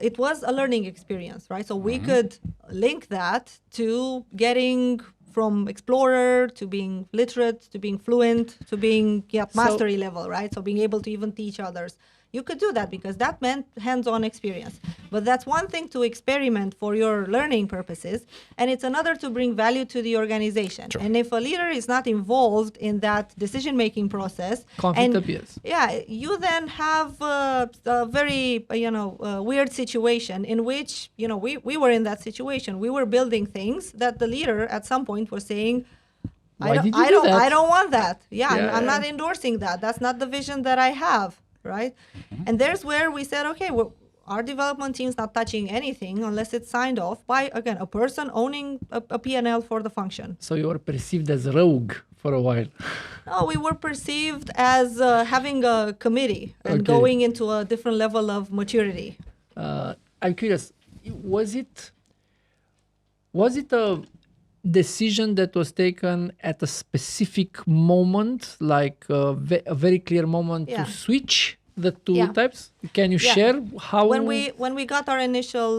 Speaker 2: It was a learning experience, right? So we could link that to getting from explorer to being literate to being fluent to being mastery level, right? So being able to even teach others. You could do that because that meant hands-on experience. But that's one thing to experiment for your learning purposes, and it's another to bring value to the organization. Sure. And if a leader is not involved in that decision-making process, you then have a very weird situation in which we were in that situation. We were building things that the leader at some point was saying, I don't want that. I'm not endorsing that. That's not the vision that I have. Right? And there's where we said, okay, our development team's not touching anything unless it's signed off by, again, a person owning a P&L for the function.
Speaker 1: So you were perceived as rogue for a while.
Speaker 2: No, we were perceived as having a committee and
Speaker 1: Okay.
Speaker 2: going into a different level of maturity.
Speaker 1: I'm curious, was it a decision that was taken at a specific moment, like a very clear moment
Speaker 2: Yeah.
Speaker 1: to switch the two
Speaker 2: Yeah.
Speaker 1: types? Can you
Speaker 2: Yeah.
Speaker 1: share how?
Speaker 2: When we got our initial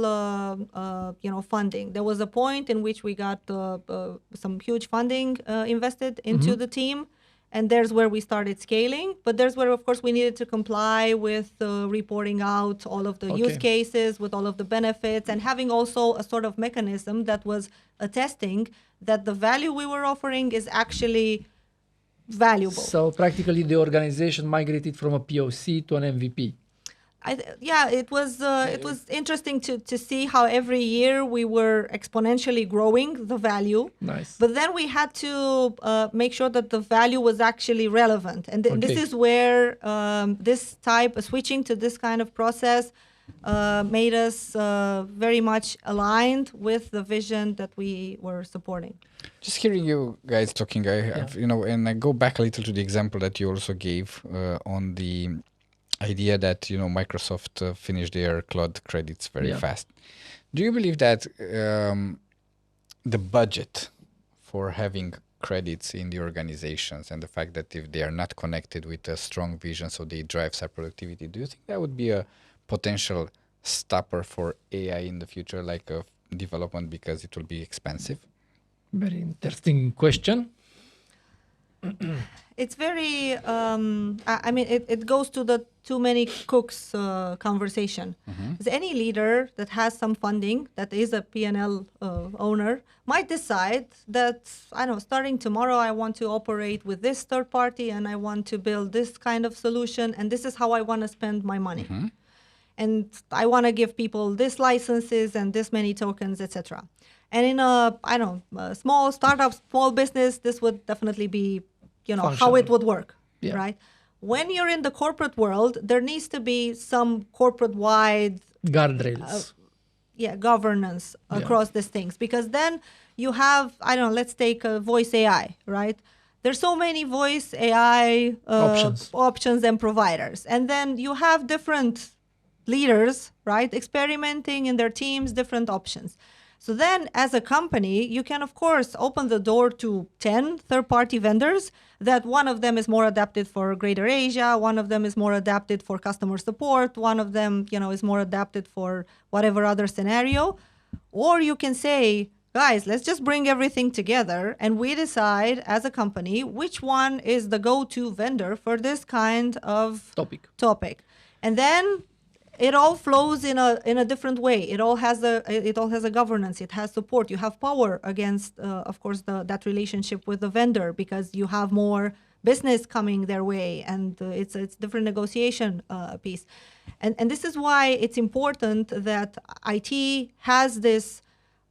Speaker 2: funding, there was a point in which we got some huge funding invested into the team, and there's where we started scaling. But there's where, of course, we needed to comply with reporting out all of the use
Speaker 1: Okay.
Speaker 2: cases with all of the benefits, and having also a sort of mechanism that was attesting that the value we were offering is actually valuable.
Speaker 1: So practically the organization migrated from a POC to an MVP.
Speaker 2: It was interesting to see how every year we were exponentially growing the value.
Speaker 1: Nice.
Speaker 2: But then we had to make sure that the value was actually relevant. And this
Speaker 1: Okay.
Speaker 2: is where switching to this kind of process made us very much aligned with the vision that we were supporting.
Speaker 3: Just hearing you guys talking, and I go back a little to the example that you also gave on the idea that Microsoft finished their cloud credits very fast. Do you believe that the budget for having credits in the organizations and the fact that if they are not connected with a strong vision, so they drive side productivity, do you think that would be a potential stopper for AI in the future, like a development, because it will be expensive?
Speaker 1: Very interesting question.
Speaker 2: It's very, it goes to the too many cooks conversation. Because any leader that has some funding, that is a P&L owner, might decide that, starting tomorrow, I want to operate with this third party and I want to build this kind of solution, and this is how I want to spend my money. And I want to give people this licenses and this many tokens, etc. And in a small startup, small business, this would definitely be, how
Speaker 1: Functional.
Speaker 2: it would work,
Speaker 1: Yeah.
Speaker 2: right? When you're in the corporate world, there needs to be some corporate-wide
Speaker 1: Guardrails.
Speaker 2: governance across these things, because then you have, let's take voice AI, right? There's so many voice AI options and providers. And then you have different leaders, right, experimenting in their teams, different options. So then as a company, you can, of course, open the door to 10 third-party vendors that one of them is more adapted for Greater Asia, one of them is more adapted for customer support, one of them, is more adapted for whatever other scenario. Or you can say, guys, let's just bring everything together and we decide as a company which one is the go-to vendor for this kind of topic. And then it all flows in a different way. It all has a governance. It has support. You have power against, of course, that relationship with the vendor, because you have more business coming their way, and it's different negotiation piece. And this is why it's important that IT has this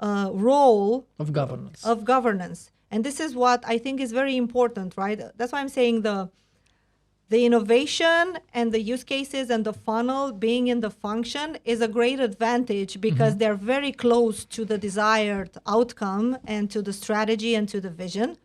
Speaker 2: role
Speaker 1: of governance.
Speaker 2: And this is what I think is very important, right? That's why I'm saying the innovation and the use cases and the funnel being in the function is a great advantage, because they're very close to the desired outcome and to the strategy and to the vision.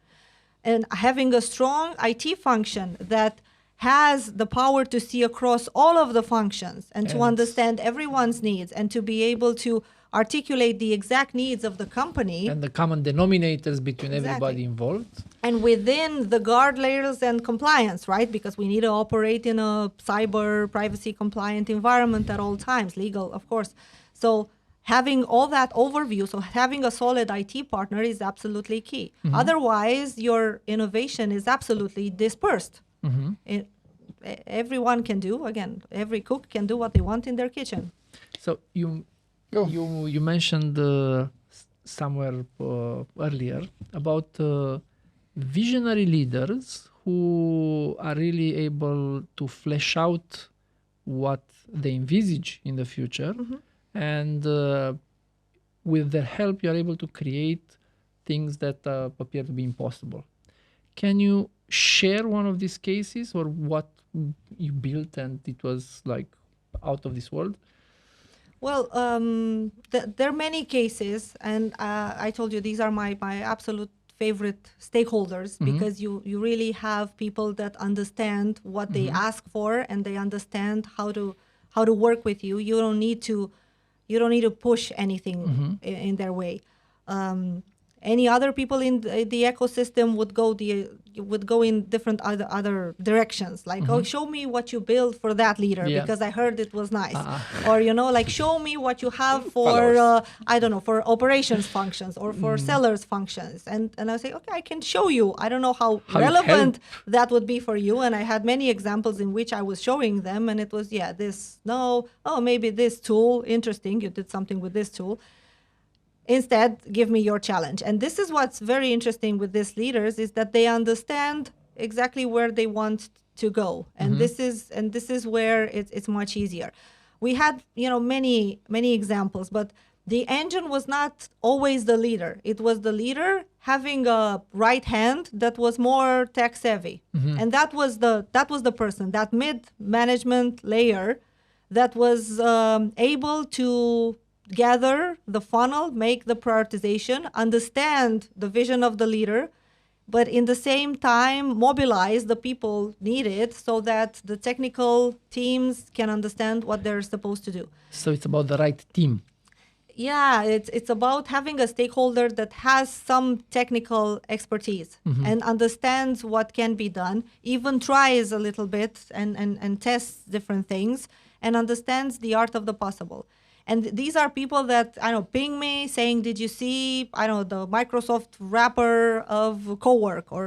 Speaker 2: And having a strong IT function that has the power to see across all of the functions and to understand everyone's needs and to be able to articulate the exact needs of the company.
Speaker 1: And the common denominators between everybody involved.
Speaker 2: And within the guardrails and compliance, right? Because we need to operate in a cyber privacy compliant environment at all times, legal, of course. So having all that overview, so having a solid IT partner is absolutely key. Otherwise, your innovation is absolutely dispersed. Everyone can do, again, every cook can do what they want in their kitchen.
Speaker 1: So you mentioned somewhere earlier about visionary leaders who are really able to flesh out what they envisage in the future, and with their help, you are able to create things that appear to be impossible. Can you share one of these cases, or what you built and it was like out of this world?
Speaker 2: Well, there are many cases, and I told you these are my absolute favorite stakeholders because you really have people that understand what they ask for, and they understand how to work with you. You don't need to push anything in their way. Any other people in the ecosystem would go in different other directions, like, oh, show me what you built for that leader because I heard it was nice, or like, show me what you have for I don't know, for operations functions or for sellers functions, and I say, okay, I can show you. I don't know how relevant that would be for you, and I had many examples in which I was showing them, and it was maybe this tool, interesting, you did something with this tool. Instead, give me your challenge. And this is what's very interesting with these leaders, is that they understand exactly where they want to go. And this is where it's much easier. We had, many examples, but the engine was not always the leader. It was the leader having a right hand that was more tech savvy. And that was the person, that mid-management layer that was able to gather the funnel, make the prioritization, understand the vision of the leader, but in the same time mobilize the people needed so that the technical teams can understand what they're supposed to do.
Speaker 1: So it's about the right team.
Speaker 2: Yeah, it's about having a stakeholder that has some technical expertise and understands what can be done, even tries a little bit and tests different things and understands the art of the possible. And these are people that, ping me saying, did you see, the Microsoft wrapper of Cowork? Or,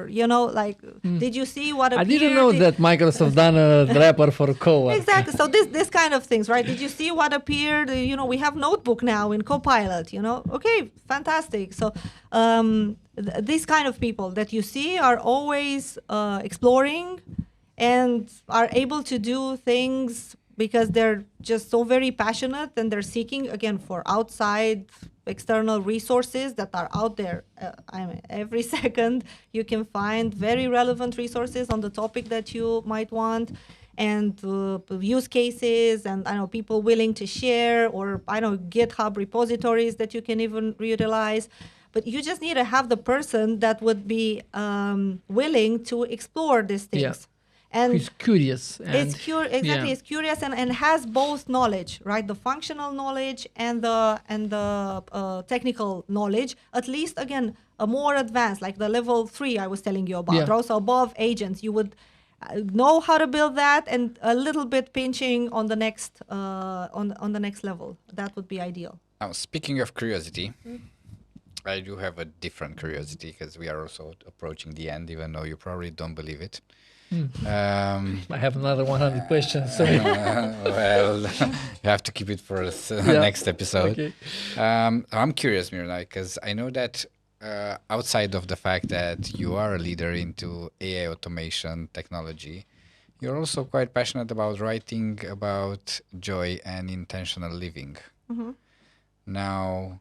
Speaker 2: did you see what appeared?
Speaker 1: I didn't know that Microsoft done a wrapper for Cowork.
Speaker 2: Exactly. So this kind of things, right? Did you see what appeared? We have Notebook now in Copilot, Okay, fantastic. So these kind of people that you see are always exploring and are able to do things because they're just so very passionate, and they're seeking, again, for outside external resources that are out there. Every second you can find very relevant resources on the topic that you might want, and use cases, and people willing to share, or GitHub repositories that you can even reutilize. But you just need to have the person that would be willing to explore these things.
Speaker 1: Yeah.
Speaker 2: And
Speaker 1: he's curious.
Speaker 2: It's curious and has both knowledge, right? The functional knowledge and the technical knowledge. At least, again, a more advanced, like the level 3 I was telling you about. Also above agents, you would know how to build that, and a little bit pinching on the next on the next level. That would be ideal.
Speaker 3: Now, speaking of curiosity, I do have a different curiosity, because we are also approaching the end, even though you probably don't believe it.
Speaker 1: I have another 100 questions. Sorry.
Speaker 3: Well, you have to keep it for the next episode.
Speaker 1: Okay.
Speaker 3: I'm curious, Miruna, because I know that outside of the fact that you are a leader into AI automation technology, you're also quite passionate about writing about joy and intentional living. Now,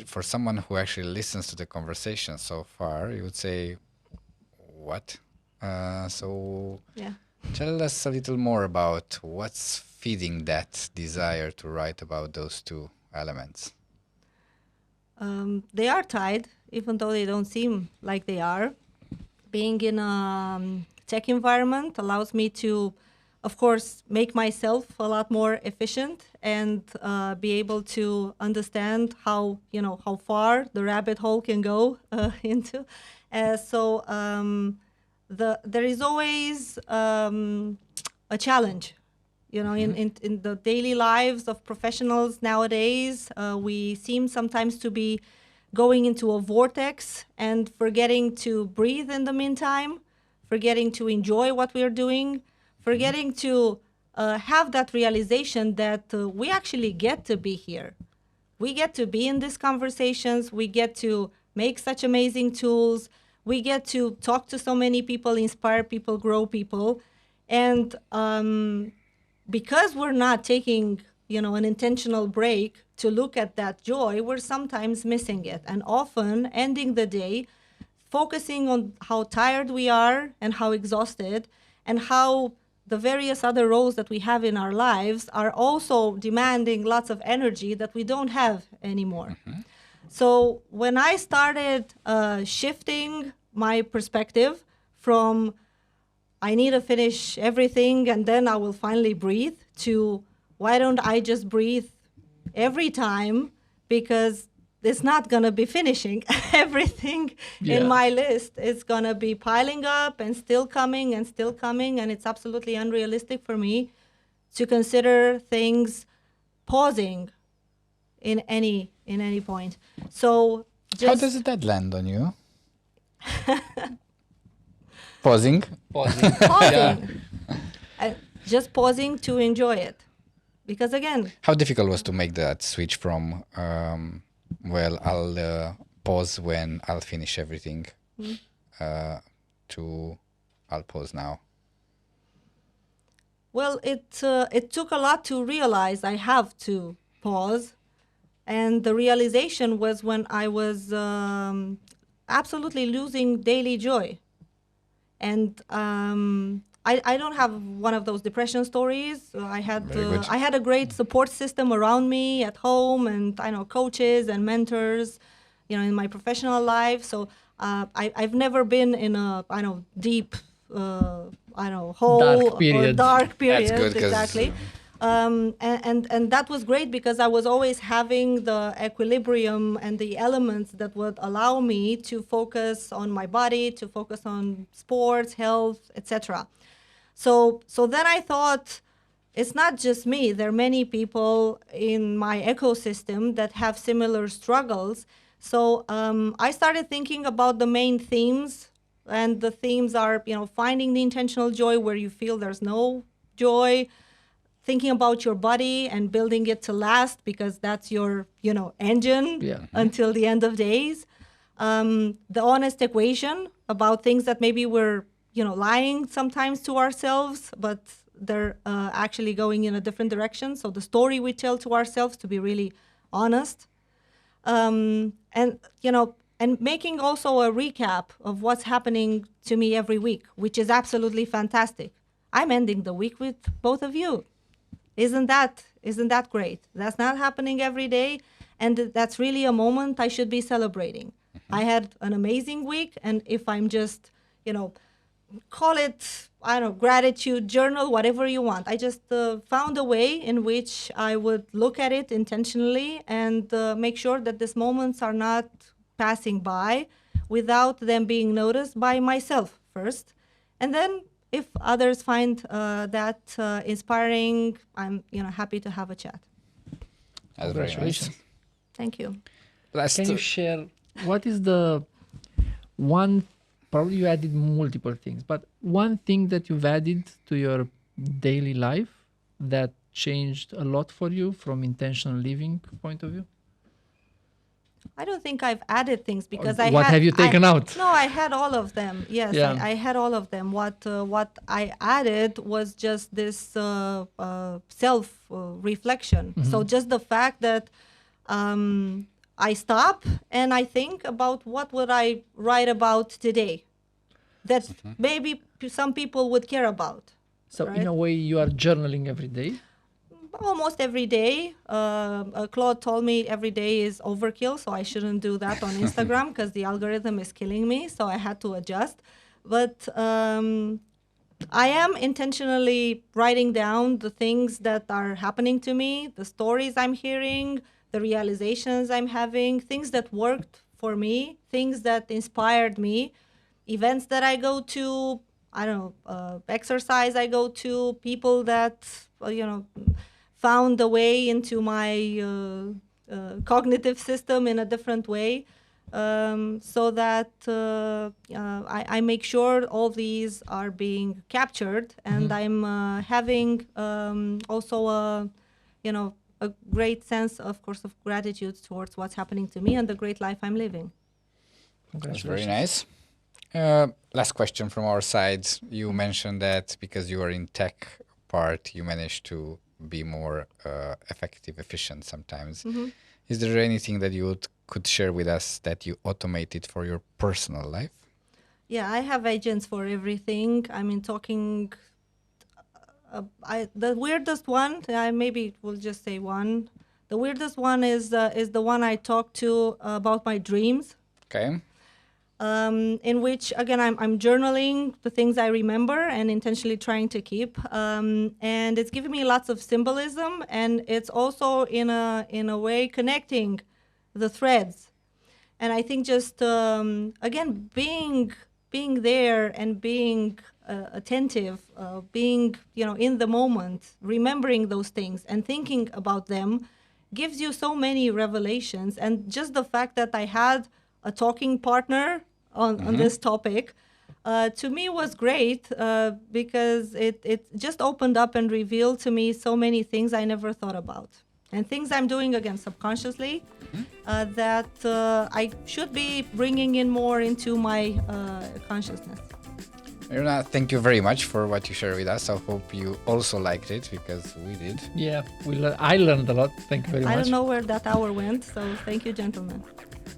Speaker 3: for someone who actually listens to the conversation so far, you would say, what? Tell us a little more about what's feeding that desire to write about those two elements.
Speaker 2: They are tied, even though they don't seem like they are. Being in a tech environment allows me to, of course, make myself a lot more efficient and be able to understand how far the rabbit hole can go into. There is always a challenge, in the daily lives of professionals nowadays. We seem sometimes to be going into a vortex and forgetting to breathe in the meantime, forgetting to enjoy what we're doing, forgetting to have that realization that we actually get to be here. We get to be in these conversations. We get to make such amazing tools. We get to talk to so many people, inspire people, grow people. And because we're not taking, an intentional break to look at that joy, we're sometimes missing it. And often ending the day, focusing on how tired we are and how exhausted, and how the various other roles that we have in our lives are also demanding lots of energy that we don't have anymore. So when I started shifting my perspective from I need to finish everything and then I will finally breathe to why don't I just breathe every time, because it's not going to be finishing everything in my list. It's going to be piling up and still coming, and it's absolutely unrealistic for me to consider things pausing in any point. So
Speaker 3: How does that land on you? Pausing?
Speaker 1: Pausing.
Speaker 2: pausing, just pausing to enjoy it, because again,
Speaker 3: How difficult was to make that switch from, I'll pause when I'll finish everything, to I'll pause now?
Speaker 2: well, it took a lot to realize I have to pause, and the realization was when I was absolutely losing daily joy. And I don't have one of those depression stories. I had a great support system around me at home, and I know coaches and mentors, in my professional life. So I've never been in a deep hole
Speaker 1: Dark period.
Speaker 2: or dark period.
Speaker 3: That's good, 'cause,
Speaker 2: exactly. And that was great because I was always having the equilibrium and the elements that would allow me to focus on my body, to focus on sports, health, etc. So then I thought, it's not just me. There are many people in my ecosystem that have similar struggles. So I started thinking about the main themes, and the themes are, finding the intentional joy where you feel there's no joy, thinking about your body and building it to last, because that's your, engine until the end of days. The honest equation about things that maybe we're, lying sometimes to ourselves, but they're actually going in a different direction. So the story we tell to ourselves, to be really honest. And making also a recap of what's happening to me every week, which is absolutely fantastic. I'm ending the week with both of you. Isn't that great? That's not happening every day, and that's really a moment I should be celebrating. I had an amazing week, and if I'm just, call it, gratitude journal, whatever you want. I just found a way in which I would look at it intentionally and make sure that these moments are not passing by without them being noticed by myself first. And then if others find that inspiring, I'm happy to have a chat.
Speaker 3: That's very nice.
Speaker 1: Congratulations.
Speaker 2: Thank you.
Speaker 1: Can you share what is the one, probably you added multiple things, but one thing that you've added to your daily life that changed a lot for you from intentional living point of view?
Speaker 2: I don't think I've added things because
Speaker 1: What have you taken out?
Speaker 2: No, I had all of them. Yes,
Speaker 1: Yeah.
Speaker 2: I had all of them. What I added was just this self reflection. So just the fact that I stop and I think about what would I write about today that maybe some people would care about.
Speaker 1: So
Speaker 2: Right.
Speaker 1: in a way, you are journaling every day.
Speaker 2: Almost every day. Claude told me every day is overkill, so I shouldn't do that on Instagram because the algorithm is killing me, so I had to adjust. But I am intentionally writing down the things that are happening to me, the stories I'm hearing, the realizations I'm having, things that worked for me, things that inspired me, events that I go to, exercise I go to, people that, found a way into my cognitive system in a different way, so that I make sure all these are being captured, and I'm having also a great sense, of course, of gratitude towards what's happening to me and the great life I'm living.
Speaker 3: That's very nice. Last question from our side. You mentioned that because you are in tech part, you managed to be more effective, efficient sometimes. Is there anything that you could share with us that you automated for your personal life?
Speaker 2: Yeah, I have agents for everything. I mean, talking, the weirdest one, I maybe will just say one, The weirdest one is the one I talked to about my dreams.
Speaker 3: Okay.
Speaker 2: In which, again, I'm journaling the things I remember and intentionally trying to keep. And it's giving me lots of symbolism, and it's also in a way connecting the threads. And I think just, again, being there and being attentive, being, in the moment, remembering those things and thinking about them gives you so many revelations. And just the fact that I had a talking partner on this topic, to me was great because it just opened up and revealed to me so many things I never thought about. And things I'm doing, again, subconsciously, that I should be bringing in more into my consciousness.
Speaker 3: Miruna, thank you very much for what you shared with us. I hope you also liked it, because we did.
Speaker 1: Yeah, I learned a lot. Thank you very much.
Speaker 2: I don't know where that hour went, so thank you, gentlemen.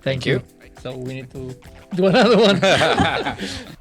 Speaker 1: Thank you. So we need to do another one.